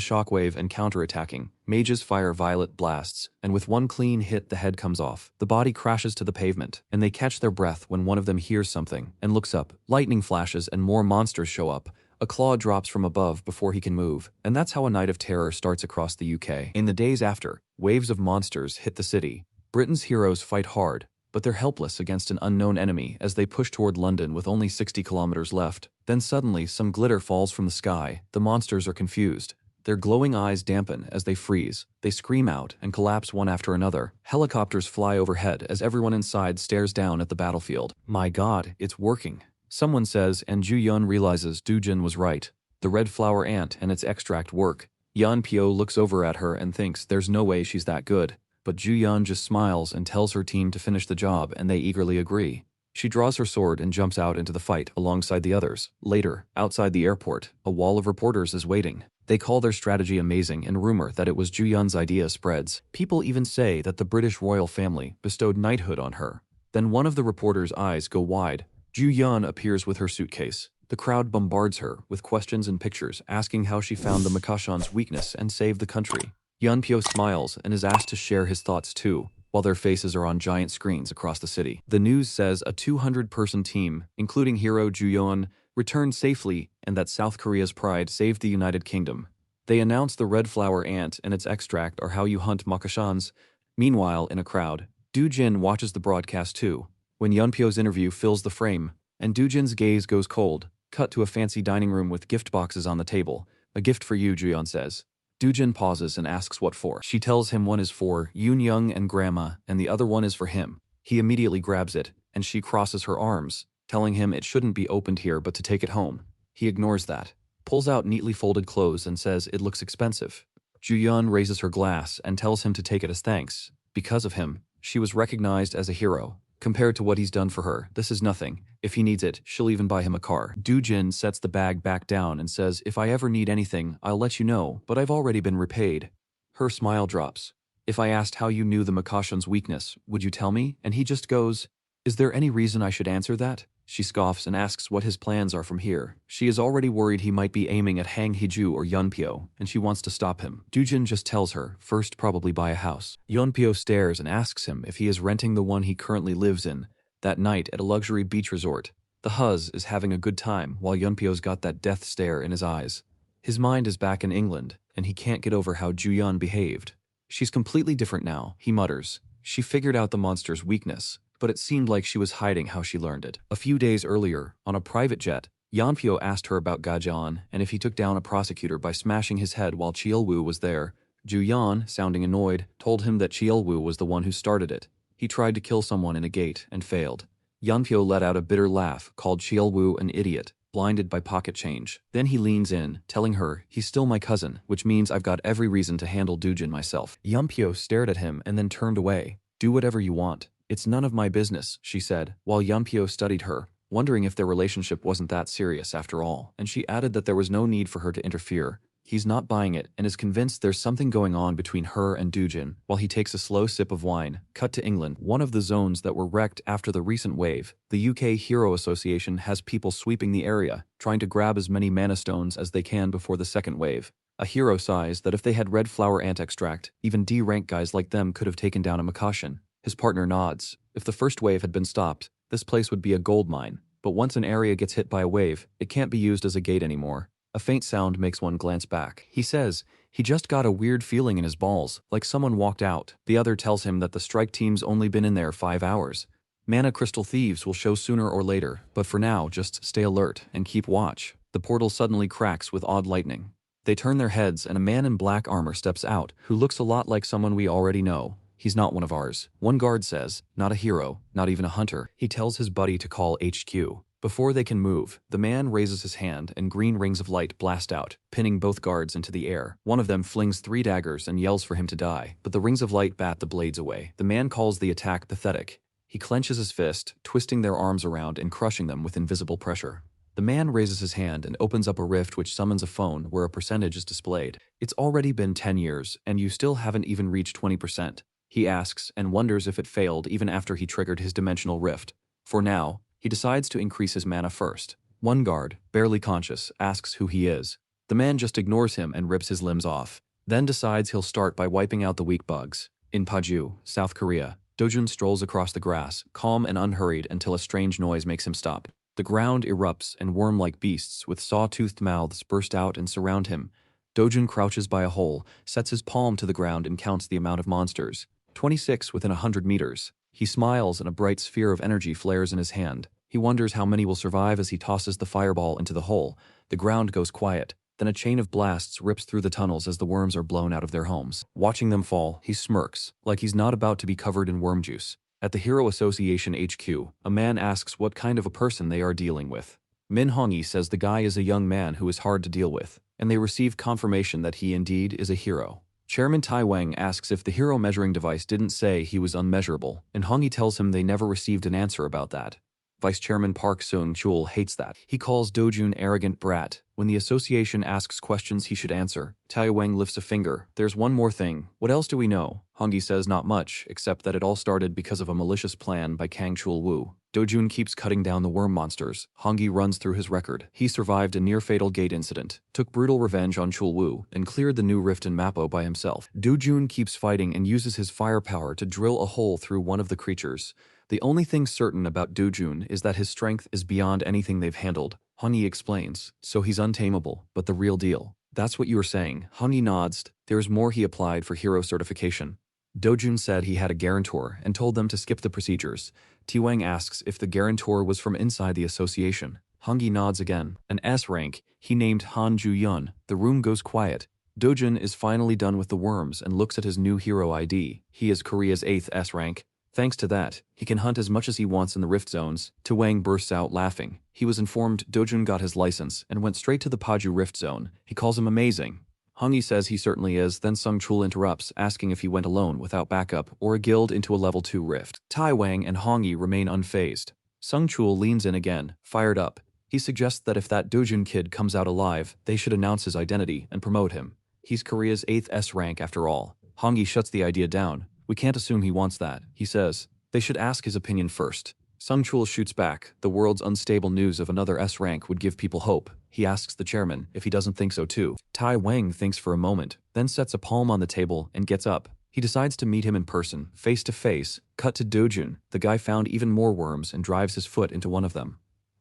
shockwave and counterattacking. Mages fire violet blasts, and with one clean hit the head comes off. The body crashes to the pavement, and they catch their breath when one of them hears something and looks up. Lightning flashes and more monsters show up. A claw drops from above before he can move, and that's how a night of terror starts across the UK. In the days after, waves of monsters hit the city. Britain's heroes fight hard, but they're helpless against an unknown enemy as they push toward London with only 60 kilometers left. Then suddenly, some glitter falls from the sky. The monsters are confused. Their glowing eyes dampen as they freeze. They scream out and collapse one after another. Helicopters fly overhead as everyone inside stares down at the battlefield. My God, it's working, someone says, and Ju Yun realizes Dujin was right. The red flower ant and its extract work. Yan Pyo looks over at her and thinks there's no way she's that good. But Ju Yun just smiles and tells her team to finish the job, and they eagerly agree. She draws her sword and jumps out into the fight alongside the others. Later, outside the airport, a wall of reporters is waiting. They call their strategy amazing and rumor that it was Ju Yun's idea spreads. People even say that the British royal family bestowed knighthood on her. Then one of the reporters' eyes go wide. Ju Yun appears with her suitcase. The crowd bombards her with questions and pictures, asking how she found the Makashan's weakness and saved the country. Yan Pyo smiles and is asked to share his thoughts too, while their faces are on giant screens across the city. The news says a 200-person team, including hero Ju Yun, returned safely and that South Korea's pride saved the United Kingdom. They announce the red flower ant and its extract are how you hunt Makashans. Meanwhile, in a crowd, Dujin watches the broadcast too. When Yunpyo's interview fills the frame, and Dujin's gaze goes cold, cut to a fancy dining room with gift boxes on the table. A gift for you, Ju-yeon says. Dujin pauses and asks what for. She tells him one is for Yoon Young and Grandma, and the other one is for him. He immediately grabs it, and she crosses her arms, telling him it shouldn't be opened here but to take it home. He ignores that, pulls out neatly folded clothes and says it looks expensive. Ju-yeon raises her glass and tells him to take it as thanks. Because of him, she was recognized as a hero. Compared to what he's done for her, this is nothing. If he needs it, she'll even buy him a car. Dujin sets the bag back down and says, if I ever need anything, I'll let you know, but I've already been repaid. Her smile drops. If I asked how you knew the Makashan's weakness, would you tell me? And he just goes, is there any reason I should answer that? She scoffs and asks what his plans are from here. She is already worried he might be aiming at Hang Hee-ju or Yunpyo, and she wants to stop him. Dujin just tells her, first probably buy a house. Yunpyo stares and asks him if he is renting the one he currently lives in. That night at a luxury beach resort, the huz is having a good time while Yunpyo's got that death stare in his eyes. His mind is back in England, and he can't get over how Ju-yeon behaved. She's completely different now, he mutters. She figured out the monster's weakness, but it seemed like she was hiding how she learned it. A few days earlier, on a private jet, Yunpyo asked her about Gajan and if he took down a prosecutor by smashing his head while Cheol-woo was there. Ju-yeon, sounding annoyed, told him that Cheol-woo was the one who started it. He tried to kill someone in a gate and failed. Yunpyo let out a bitter laugh, called Cheol-woo an idiot, blinded by pocket change. Then he leans in, telling her, he's still my cousin, which means I've got every reason to handle Dujin myself. Yunpyo stared at him and then turned away. Do whatever you want. It's none of my business, she said, while Yunpyo studied her, wondering if their relationship wasn't that serious after all, and she added that there was no need for her to interfere. He's not buying it and is convinced there's something going on between her and Dujin, while he takes a slow sip of wine. Cut to England, one of the zones that were wrecked after the recent wave. The UK Hero Association has people sweeping the area, trying to grab as many mana stones as they can before the second wave. A hero sighs that if they had red flower ant extract, even D-rank guys like them could have taken down a Makashan. His partner nods. If the first wave had been stopped, this place would be a gold mine. But once an area gets hit by a wave, it can't be used as a gate anymore. A faint sound makes one glance back. He says, he just got a weird feeling in his balls, like someone walked out. The other tells him that the strike team's only been in there 5 hours. Mana crystal thieves will show sooner or later, but for now, just stay alert and keep watch. The portal suddenly cracks with odd lightning. They turn their heads and a man in black armor steps out, who looks a lot like someone we already know. He's not one of ours. One guard says, not a hero, not even a hunter. He tells his buddy to call HQ. Before they can move, the man raises his hand and green rings of light blast out, pinning both guards into the air. One of them flings 3 daggers and yells for him to die, but the rings of light bat the blades away. The man calls the attack pathetic. He clenches his fist, twisting their arms around and crushing them with invisible pressure. The man raises his hand and opens up a rift which summons a phone where a percentage is displayed. It's already been 10 years, and you still haven't even reached 20%. He asks and wonders if it failed even after he triggered his dimensional rift. For now, he decides to increase his mana first. One guard, barely conscious, asks who he is. The man just ignores him and rips his limbs off, then decides he'll start by wiping out the weak bugs. In Paju, South Korea, Dojun strolls across the grass, calm and unhurried until a strange noise makes him stop. The ground erupts and worm-like beasts with saw-toothed mouths burst out and surround him. Dojun crouches by a hole, sets his palm to the ground and counts the amount of monsters. 26 within 100 meters. He smiles and a bright sphere of energy flares in his hand. He wonders how many will survive as he tosses the fireball into the hole. The ground goes quiet. Then a chain of blasts rips through the tunnels as the worms are blown out of their homes. Watching them fall, he smirks, like he's not about to be covered in worm juice. At the Hero Association HQ, a man asks what kind of a person they are dealing with. Min Hongyi says the guy is a young man who is hard to deal with, and they receive confirmation that he indeed is a hero. Chairman Tai Wang asks if the hero measuring device didn't say he was unmeasurable, and Hongyi tells him they never received an answer about that. Vice Chairman Park Seung-chul hates that. He calls Dojun arrogant brat. When the association asks questions he should answer, Tai Wang lifts a finger. There's one more thing. What else do we know? Hongyi says not much, except that it all started because of a malicious plan by Kang Chul-woo. Dojun keeps cutting down the worm monsters. Hongyi runs through his record. He survived a near-fatal gate incident, took brutal revenge on Chul-woo, and cleared the new rift in Mappo by himself. Dojun keeps fighting and uses his firepower to drill a hole through one of the creatures. The only thing certain about Dojun is that his strength is beyond anything they've handled. Hongyi explains, so he's untamable, but the real deal. That's what you were saying. Hongyi nods. There's more. He applied for hero certification. Dojun said he had a guarantor and told them to skip the procedures. Tiwang asks if the guarantor was from inside the association. Hongyi nods again. An S rank, he named Han Ju-yun. The room goes quiet. Dojun is finally done with the worms and looks at his new hero ID. He is Korea's 8th S rank. Thanks to that, he can hunt as much as he wants in the rift zones. Tiwang bursts out laughing. He was informed Dojun got his license and went straight to the Paju rift zone. He calls him amazing. Hongyi says he certainly is, then Sung-chul interrupts, asking if he went alone without backup or a guild into a level 2 rift. Tai Wang and Hongyi remain unfazed. Sung-chul leans in again, fired up. He suggests that if that Dojun kid comes out alive, they should announce his identity and promote him. He's Korea's 8th S rank after all. Hongyi shuts the idea down. We can't assume he wants that, he says. They should ask his opinion first. Sung-chul shoots back. The world's unstable news of another S rank would give people hope. He asks the chairman if he doesn't think so too. Tai Wang thinks for a moment, then sets a palm on the table and gets up. He decides to meet him in person, face to face. Cut to Dojun. The guy found even more worms and drives his foot into one of them.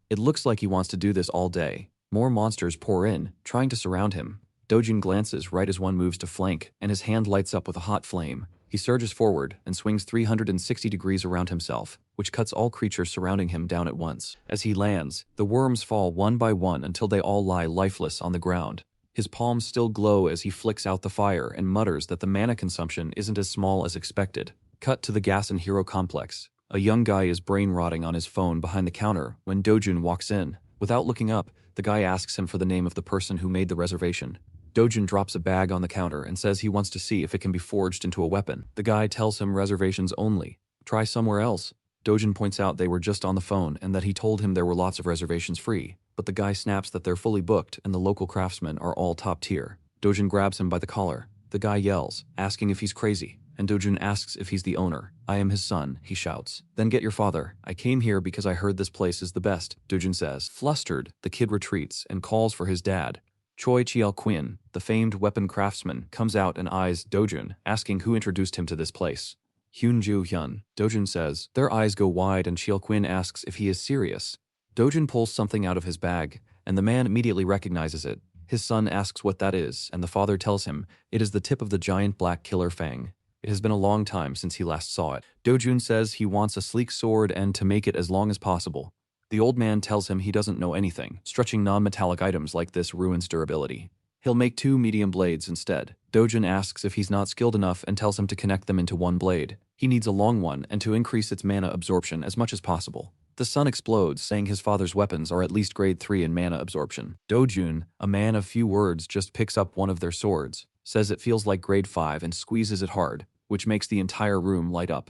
It looks like he wants to do this all day. More monsters pour in, trying to surround him. Dojun glances right as one moves to flank, and his hand lights up with a hot flame. He surges forward and swings 360 degrees around himself, which cuts all creatures surrounding him down at once. As he lands, the worms fall one by one until they all lie lifeless on the ground. His palms still glow as he flicks out the fire and mutters that the mana consumption isn't as small as expected. Cut to the Gas and Hero complex. A young guy is brain rotting on his phone behind the counter when Dojun walks in. Without looking up, the guy asks him for the name of the person who made the reservation. Dojun drops a bag on the counter and says he wants to see if it can be forged into a weapon. The guy tells him reservations only. Try somewhere else. Dojun points out they were just on the phone and that he told him there were lots of reservations free. But the guy snaps that they're fully booked and the local craftsmen are all top tier. Dojun grabs him by the collar. The guy yells, asking if he's crazy. And Dojun asks if he's the owner. I am his son, he shouts. Then get your father. I came here because I heard this place is the best, Dojun says. Flustered, the kid retreats and calls for his dad. Choi Chiao-quin, the famed weapon craftsman, comes out and eyes Dojun, asking who introduced him to this place. Hyun Ju-hyun. Dojun says. Their eyes go wide and Chiao-quin asks if he is serious. Dojun pulls something out of his bag, and the man immediately recognizes it. His son asks what that is, and the father tells him it is the tip of the giant black killer fang. It has been a long time since he last saw it. Dojun says he wants a sleek sword and to make it as long as possible. The old man tells him he doesn't know anything. Stretching non-metallic items like this ruins durability. He'll make 2 medium blades instead. Dojun asks if he's not skilled enough and tells him to connect them into one blade. He needs a long one and to increase its mana absorption as much as possible. The son explodes, saying his father's weapons are at least grade 3 in mana absorption. Dojun, a man of few words, just picks up one of their swords, says it feels like grade 5 and squeezes it hard, which makes the entire room light up.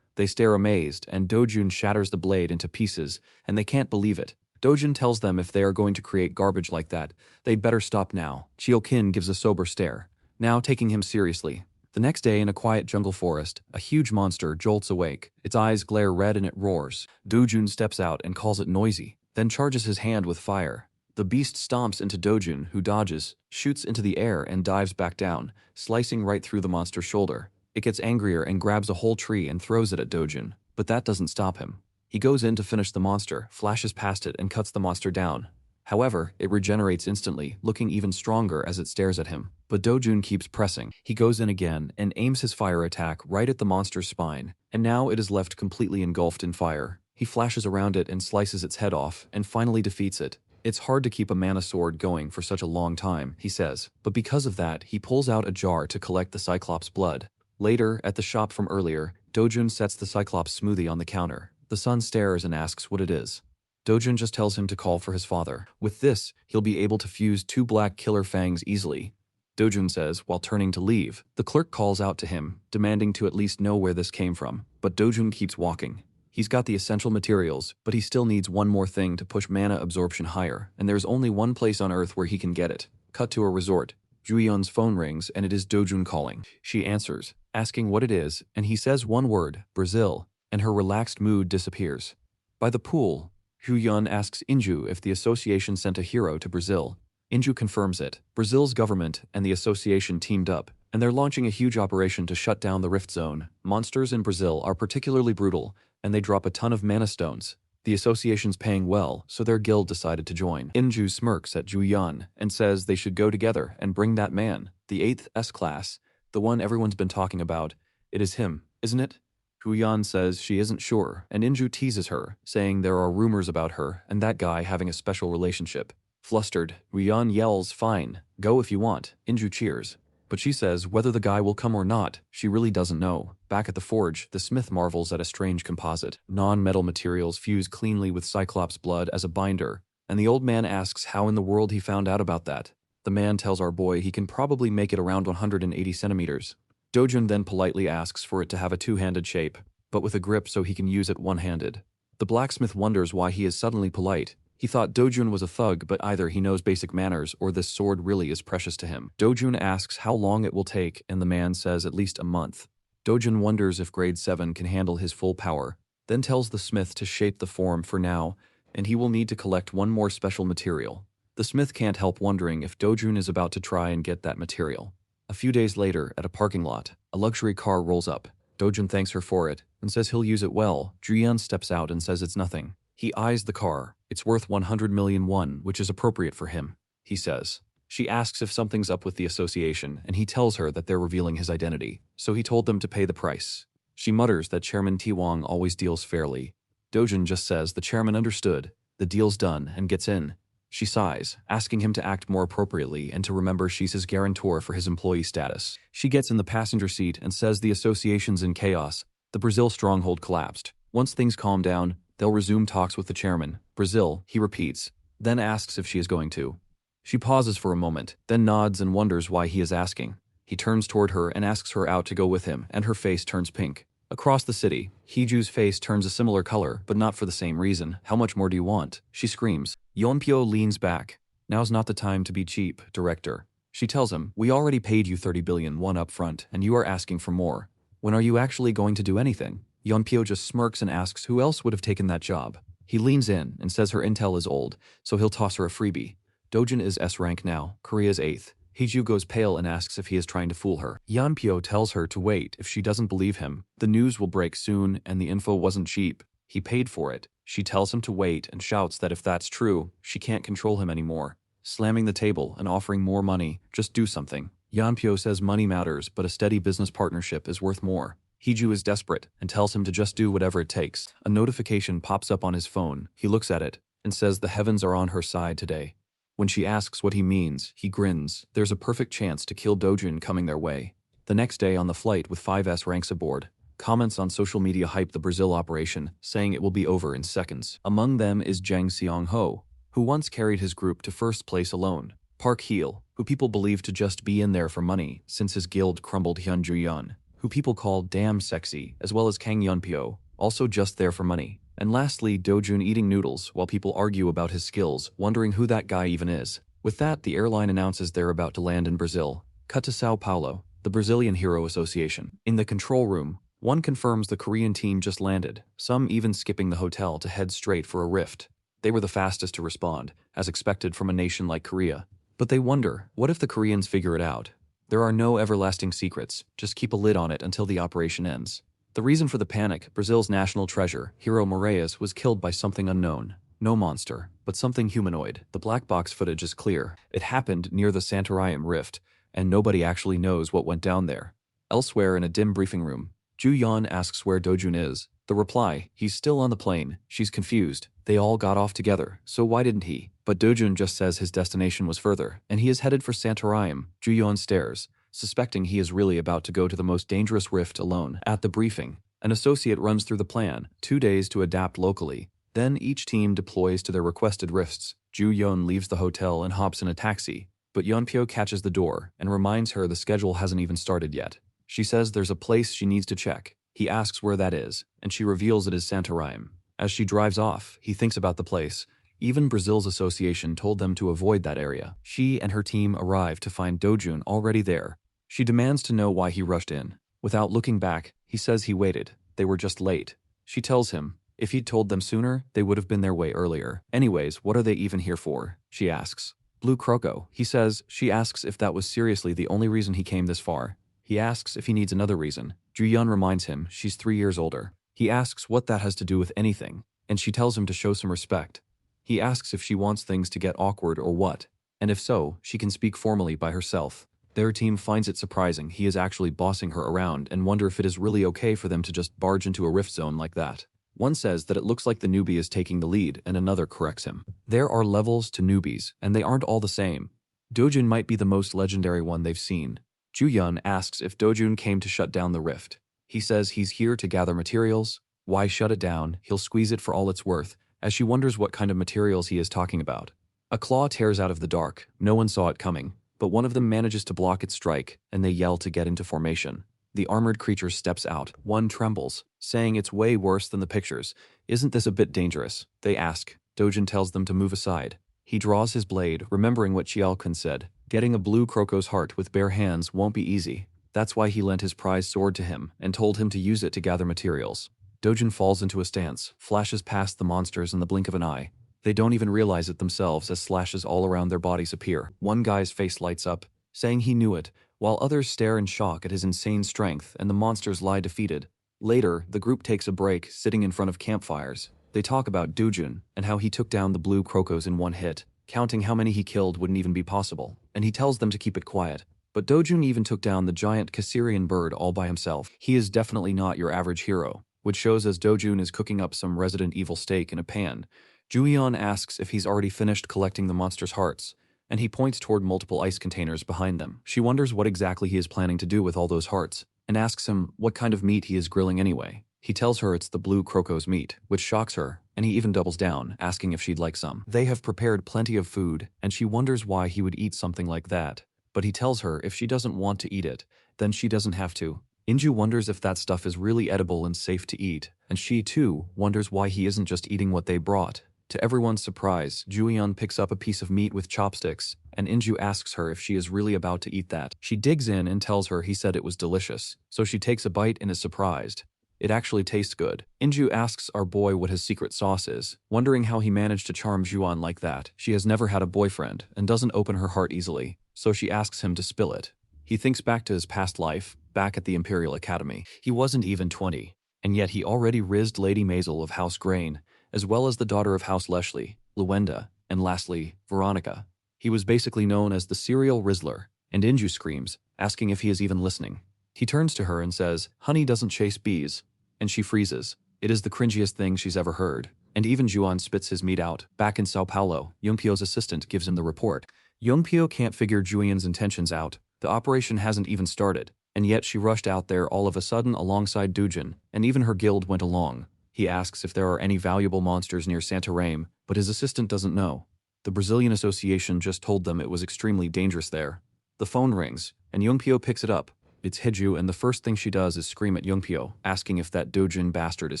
They stare amazed, and Dojun shatters the blade into pieces, and they can't believe it. Dojun tells them if they are going to create garbage like that, they'd better stop now. Chio-kin gives a sober stare, now taking him seriously. The next day in a quiet jungle forest, a huge monster jolts awake. Its eyes glare red and it roars. Dojun steps out and calls it noisy, then charges his hand with fire. The beast stomps into Dojun, who dodges, shoots into the air and dives back down, slicing right through the monster's shoulder. It gets angrier and grabs a whole tree and throws it at Dojun, but that doesn't stop him. He goes in to finish the monster, flashes past it and cuts the monster down. However, it regenerates instantly, looking even stronger as it stares at him. But Dojun keeps pressing. He goes in again and aims his fire attack right at the monster's spine, and now it is left completely engulfed in fire. He flashes around it and slices its head off, and finally defeats it. It's hard to keep a mana sword going for such a long time, he says, but because of that, he pulls out a jar to collect the Cyclops' blood. Later, at the shop from earlier, Dojun sets the Cyclops smoothie on the counter. The son stares and asks what it is. Dojun just tells him to call for his father. With this, he'll be able to fuse 2 black killer fangs easily. Dojun says while turning to leave. The clerk calls out to him, demanding to at least know where this came from, but Dojun keeps walking. He's got the essential materials, but he still needs one more thing to push mana absorption higher, and there's only one place on Earth where he can get it. Cut to a resort. Juyeon's phone rings and it is Dojun calling. She answers, asking what it is, and he says one word, Brazil, and her relaxed mood disappears. By the pool, Juyeon asks Inju if the association sent a hero to Brazil. Inju confirms it. Brazil's government and the association teamed up, and they're launching a huge operation to shut down the Rift Zone. Monsters in Brazil are particularly brutal, and they drop a ton of mana stones. The association's paying well, so their guild decided to join. Inju smirks at Juyeon and says they should go together and bring that man, the 8th S-class, the one everyone's been talking about. It is him, isn't it? Juyeon says she isn't sure, and Inju teases her, saying there are rumors about her and that guy having a special relationship. Flustered, Juyeon yells, "Fine, go if you want." Inju cheers. But she says whether the guy will come or not, she really doesn't know. Back at the forge, the smith marvels at a strange composite. Non-metal materials fuse cleanly with Cyclops' blood as a binder, and the old man asks how in the world he found out about that. The man tells our boy he can probably make it around 180 centimeters. Dojun then politely asks for it to have a two-handed shape, but with a grip so he can use it one-handed. The blacksmith wonders why he is suddenly polite. He thought Dojun was a thug, but either he knows basic manners or this sword really is precious to him. Dojun asks how long it will take, and the man says at least a month. Dojun wonders if grade 7 can handle his full power, then tells the smith to shape the form for now, and he will need to collect one more special material. The smith can't help wondering if Dojun is about to try and get that material. A few days later, at a parking lot, a luxury car rolls up. Dojun thanks her for it and says he'll use it well. Juyeon steps out and says it's nothing. He eyes the car. It's worth 100 million won, which is appropriate for him, he says. She asks if something's up with the association, and he tells her that they're revealing his identity, so he told them to pay the price. She mutters that Chairman Tiwong always deals fairly. Dojun just says the chairman understood, the deal's done, and gets in. She sighs, asking him to act more appropriately and to remember she's his guarantor for his employee status. She gets in the passenger seat and says the association's in chaos. The Brazil stronghold collapsed. Once things calm down, they'll resume talks with the chairman. Brazil, he repeats, then asks if she is going to. She pauses for a moment, then nods and wonders why he is asking. He turns toward her and asks her out to go with him, and her face turns pink. Across the city, Heeju's face turns a similar color, but not for the same reason. How much more do you want? She screams. Yeonpyo leans back. Now's not the time to be cheap, director. She tells him, we already paid you 30 billion won up front, and you are asking for more. When are you actually going to do anything? Yeonpyo just smirks and asks who else would have taken that job. He leans in and says her intel is old, so he'll toss her a freebie. Dojun is S rank now, Korea's 8th. Heeju goes pale and asks if he is trying to fool her. Yeonpyo tells her to wait if she doesn't believe him. The news will break soon, and the info wasn't cheap. He paid for it. She tells him to wait and shouts that if that's true, she can't control him anymore. Slamming the table and offering more money, just do something. Yeonpyo says money matters, but a steady business partnership is worth more. Heeju is desperate and tells him to just do whatever it takes. A notification pops up on his phone. He looks at it and says the heavens are on her side today. When she asks what he means, he grins. There's a perfect chance to kill Dojun coming their way. The next day on the flight with 5S ranks aboard, comments on social media hype the Brazil operation, saying it will be over in seconds. Among them is Jang Seong-ho, who once carried his group to first place alone. Park Heel, who people believe to just be in there for money since his guild crumbled. Hyun Ju-yeon, who people call damn sexy, as well as Kang Yeonpyo, also just there for money. And lastly, Dojun eating noodles while people argue about his skills, wondering who that guy even is. With that, the airline announces they're about to land in Brazil. Cut to Sao Paulo, the Brazilian Hero Association. In the control room, one confirms the Korean team just landed, some even skipping the hotel to head straight for a rift. They were the fastest to respond, as expected from a nation like Korea. But they wonder, what if the Koreans figure it out? There are no everlasting secrets, just keep a lid on it until the operation ends. The reason for the panic, Brazil's national treasure, Hero Moraes, was killed by something unknown. No monster, but something humanoid. The black box footage is clear. It happened near the Santorium rift, and nobody actually knows what went down there. Elsewhere in a dim briefing room, Ju-yeon asks where Dojun is. The reply, he's still on the plane. She's confused. They all got off together, so why didn't he? But Dojun just says his destination was further, and he is headed for Santorium. Ju-yeon stares, suspecting he is really about to go to the most dangerous rift alone. At the briefing, an associate runs through the plan, 2 days to adapt locally. Then each team deploys to their requested rifts. Ju-yeon leaves the hotel and hops in a taxi, but Yeonpyo catches the door and reminds her the schedule hasn't even started yet. She says there's a place she needs to check. He asks where that is, and she reveals it is Santorium. As she drives off, he thinks about the place. Even Brazil's association told them to avoid that area. She and her team arrive to find Dojun already there. She demands to know why he rushed in. Without looking back, he says he waited. They were just late. She tells him, if he'd told them sooner, they would have been there way earlier. Anyways, what are they even here for? She asks. Blue Croco, he says. She asks if that was seriously the only reason he came this far. He asks if he needs another reason. Ju-yeon reminds him she's 3 years older. He asks what that has to do with anything, and she tells him to show some respect. He asks if she wants things to get awkward or what, and if so, she can speak formally by herself. Their team finds it surprising he is actually bossing her around and wonder if it is really okay for them to just barge into a rift zone like that. One says that it looks like the newbie is taking the lead, and another corrects him. There are levels to newbies, and they aren't all the same. Dojun might be the most legendary one they've seen. Ju-yeon asks if Dojun came to shut down the rift. He says he's here to gather materials. Why shut it down? He'll squeeze it for all it's worth, as she wonders what kind of materials he is talking about. A claw tears out of the dark. No one saw it coming, but one of them manages to block its strike, and they yell to get into formation. The armored creature steps out. One trembles, saying it's way worse than the pictures. Isn't this a bit dangerous? They ask. Dojun tells them to move aside. He draws his blade, remembering what Chialkun said. Getting a blue Croco's heart with bare hands won't be easy. That's why he lent his prized sword to him and told him to use it to gather materials. Dojun falls into a stance, flashes past the monsters in the blink of an eye. They don't even realize it themselves as slashes all around their bodies appear. One guy's face lights up, saying he knew it, while others stare in shock at his insane strength and the monsters lie defeated. Later, the group takes a break, sitting in front of campfires. They talk about Dojun and how he took down the blue Crocos in one hit. Counting how many he killed wouldn't even be possible, and he tells them to keep it quiet. But Dojun even took down the giant Cassirian bird all by himself. He is definitely not your average hero, which shows as Dojun is cooking up some Resident Evil steak in a pan. Ju-yeon asks if he's already finished collecting the monsters' hearts, and he points toward multiple ice containers behind them. She wonders what exactly he is planning to do with all those hearts, and asks him what kind of meat he is grilling anyway. He tells her it's the blue Croco's meat, which shocks her, and he even doubles down, asking if she'd like some. They have prepared plenty of food, and she wonders why he would eat something like that. But he tells her if she doesn't want to eat it, then she doesn't have to. Inju wonders if that stuff is really edible and safe to eat, and she too wonders why he isn't just eating what they brought. To everyone's surprise, Ju-yeon picks up a piece of meat with chopsticks, and Inju asks her if she is really about to eat that. She digs in and tells her he said it was delicious, so she takes a bite and is surprised. It actually tastes good. Inju asks our boy what his secret sauce is, wondering how he managed to charm Juan like that. She has never had a boyfriend and doesn't open her heart easily, so she asks him to spill it. He thinks back to his past life, back at the Imperial Academy. He wasn't even 20, and yet he already rizzed Lady Maisel of House Grain, as well as the daughter of House Leslie, Luenda, and lastly, Veronica. He was basically known as the serial Rizzler, and Inju screams, asking if he is even listening. He turns to her and says, "Honey doesn't chase bees," and she freezes. It is the cringiest thing she's ever heard. And even Juan spits his meat out. Back in Sao Paulo, Youngpyo's assistant gives him the report. Youngpyo can't figure Julian's intentions out. The operation hasn't even started, and yet she rushed out there all of a sudden alongside Dujin, and even her guild went along. He asks if there are any valuable monsters near Santarém, but his assistant doesn't know. The Brazilian Association just told them it was extremely dangerous there. The phone rings, and Youngpyo picks it up. It's Hiju, and the first thing she does is scream at Youngpyo, asking if that Dojin bastard is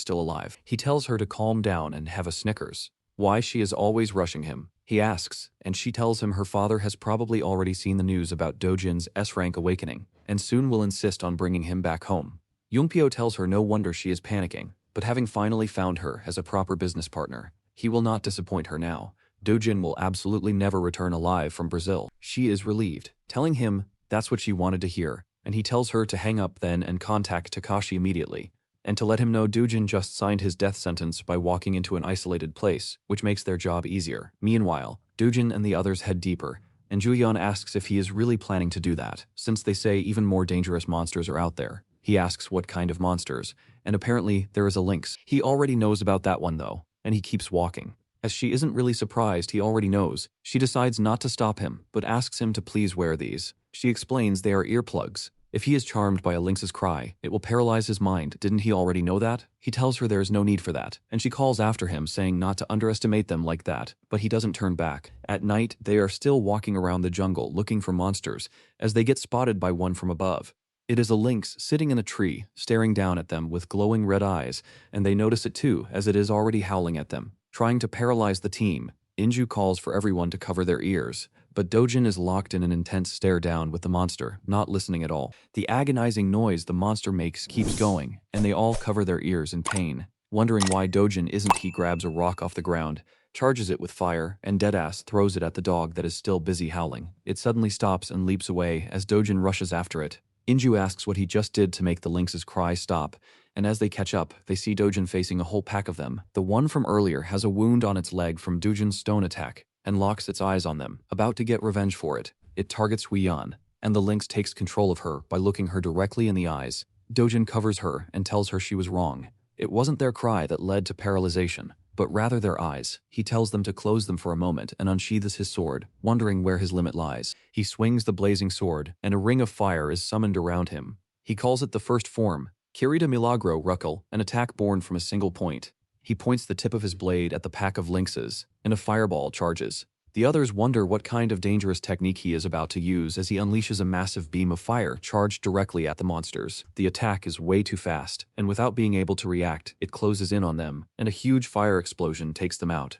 still alive. He tells her to calm down and have a Snickers. Why she is always rushing him, he asks, and she tells him her father has probably already seen the news about Dojin's S-rank awakening, and soon will insist on bringing him back home. Youngpyo tells her no wonder she is panicking, but having finally found her as a proper business partner, he will not disappoint her now. Dojin will absolutely never return alive from Brazil. She is relieved, telling him that's what she wanted to hear, and he tells her to hang up then and contact Takashi immediately. And to let him know Dujin just signed his death sentence by walking into an isolated place, which makes their job easier. Meanwhile, Dujin and the others head deeper, and Juyeon asks if he is really planning to do that, since they say even more dangerous monsters are out there. He asks what kind of monsters, and apparently there is a lynx. He already knows about that one though, and he keeps walking. As she isn't really surprised he already knows, she decides not to stop him, but asks him to please wear these. She explains they are earplugs. If he is charmed by a lynx's cry, it will paralyze his mind. Didn't he already know that? He tells her there is no need for that, and she calls after him saying not to underestimate them like that, but he doesn't turn back. At night, they are still walking around the jungle looking for monsters, as they get spotted by one from above. It is a lynx sitting in a tree, staring down at them with glowing red eyes, and they notice it too, as it is already howling at them, trying to paralyze the team. Inju calls for everyone to cover their ears, but Dojin is locked in an intense stare down with the monster, not listening at all. The agonizing noise the monster makes keeps going, and they all cover their ears in pain. Wondering why Dojin isn't, he grabs a rock off the ground, charges it with fire, and deadass throws it at the dog that is still busy howling. It suddenly stops and leaps away as Dojin rushes after it. Inju asks what he just did to make the lynx's cry stop, and as they catch up, they see Dojin facing a whole pack of them. The one from earlier has a wound on its leg from Dojin's stone attack, and locks its eyes on them, about to get revenge for it. It targets Huiyan, and the lynx takes control of her by looking her directly in the eyes. Dojin covers her and tells her she was wrong. It wasn't their cry that led to paralyzation, but rather their eyes. He tells them to close them for a moment and unsheathes his sword, wondering where his limit lies. He swings the blazing sword, and a ring of fire is summoned around him. He calls it the first form, Kirita Milagro Ruckle, an attack born from a single point. He points the tip of his blade at the pack of lynxes, and a fireball charges. The others wonder what kind of dangerous technique he is about to use as he unleashes a massive beam of fire charged directly at the monsters. The attack is way too fast, and without being able to react, it closes in on them, and a huge fire explosion takes them out.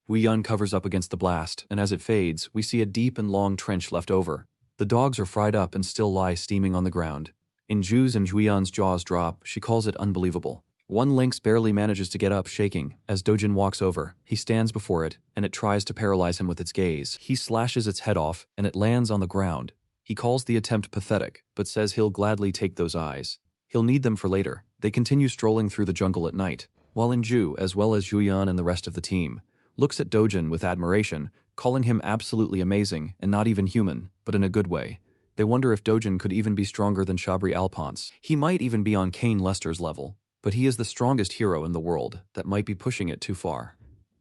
Huiyan covers up against the blast, and as it fades, we see a deep and long trench left over. The dogs are fried up and still lie steaming on the ground. Inju's and Huiyan's jaws drop. She calls it unbelievable. One lynx barely manages to get up, shaking. As Dojin walks over, he stands before it, and it tries to paralyze him with its gaze. He slashes its head off, and it lands on the ground. He calls the attempt pathetic, but says he'll gladly take those eyes. He'll need them for later. They continue strolling through the jungle at night, while Inju, as well as Huiyan and the rest of the team, looks at Dojin with admiration, calling him absolutely amazing and not even human, but in a good way. They wonder if Dojin could even be stronger than Shabri Alphonse. He might even be on Kane Lester's level. But he is the strongest hero in the world that might be pushing it too far.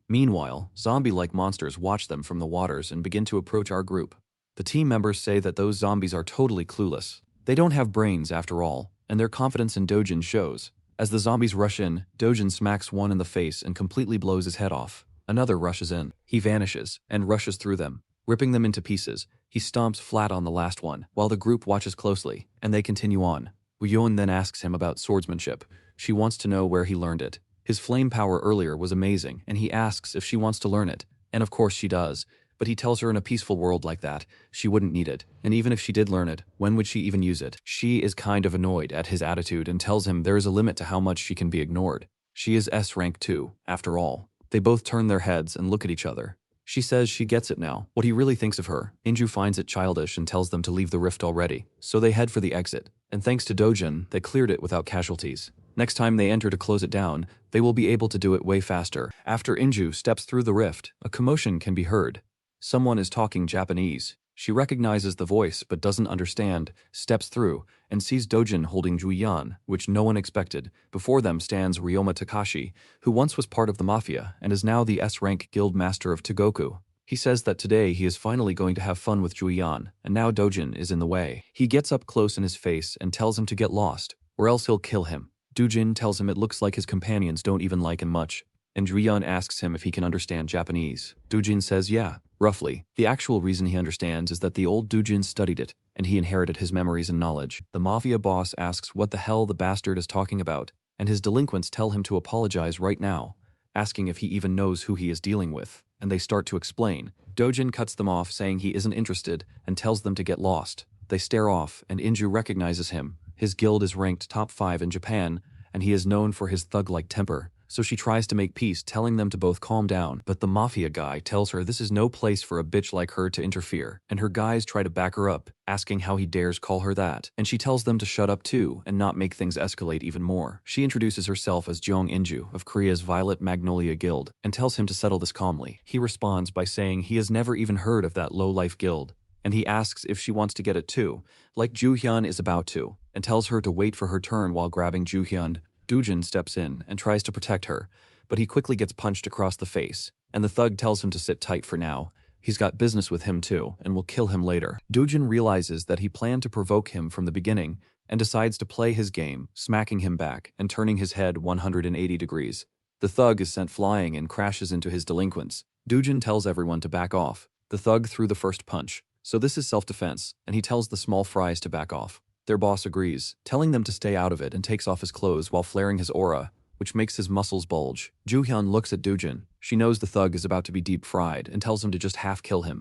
Meanwhile, zombie-like monsters watch them from the waters and begin to approach our group. The team members say that those zombies are totally clueless. They don't have brains after all, and their confidence in Dojin shows. As the zombies rush in, Dojin smacks one in the face and completely blows his head off. Another rushes in. He vanishes and rushes through them, ripping them into pieces. He stomps flat on the last one, while the group watches closely, and they continue on. Uyeon then asks him about swordsmanship. She wants to know where he learned it. His flame power earlier was amazing, and he asks if she wants to learn it. And of course she does, but he tells her in a peaceful world like that, she wouldn't need it. And even if she did learn it, when would she even use it? She is kind of annoyed at his attitude and tells him there is a limit to how much she can be ignored. She is S rank too, after all. They both turn their heads and look at each other. She says she gets it now, what he really thinks of her. Inju finds it childish and tells them to leave the rift already, so they head for the exit. And thanks to Dojin, they cleared it without casualties. Next time they enter to close it down, they will be able to do it way faster. After Inju steps through the rift, a commotion can be heard. Someone is talking Japanese. She recognizes the voice but doesn't understand, steps through, and sees Dojin holding Julian, which no one expected. Before them stands Ryoma Takashi, who once was part of the mafia and is now the S-rank guild master of Togoku. He says that today he is finally going to have fun with Julian, and now Dojin is in the way. He gets up close in his face and tells him to get lost, or else he'll kill him. Dojin tells him it looks like his companions don't even like him much, and Julian asks him if he can understand Japanese. Dojin says yeah, roughly. The actual reason he understands is that the old Dojin studied it, and he inherited his memories and knowledge. The mafia boss asks what the hell the bastard is talking about, and his delinquents tell him to apologize right now, asking if he even knows who he is dealing with, and they start to explain. Dojin cuts them off saying he isn't interested and tells them to get lost. They stare off, and Inju recognizes him. His guild is ranked top 5 in Japan, and he is known for his thug-like temper. so she tries to make peace, telling them to both calm down, but the mafia guy tells her this is no place for a bitch like her to interfere, and her guys try to back her up, asking how he dares call her that, and she tells them to shut up too and not make things escalate even more. She introduces herself as Jeong Inju of Korea's Violet Magnolia Guild and tells him to settle this calmly. He responds by saying he has never even heard of that low-life guild, and he asks if she wants to get it too, like Joo-hyun is about to, and tells her to wait for her turn while grabbing Joo-hyun. Doojin steps in and tries to protect her, but he quickly gets punched across the face, and the thug tells him to sit tight for now. He's got business with him too, and will kill him later. Doojin realizes that he planned to provoke him from the beginning, and decides to play his game, smacking him back and turning his head 180 degrees. The thug is sent flying and crashes into his delinquents. Doojin tells everyone to back off. The thug threw the first punch, so this is self-defense, and he tells the small fries to back off. Their boss agrees, telling them to stay out of it, and takes off his clothes while flaring his aura, which makes his muscles bulge. Joo-hyun looks at Doojin. She knows the thug is about to be deep fried and tells him to just half kill him.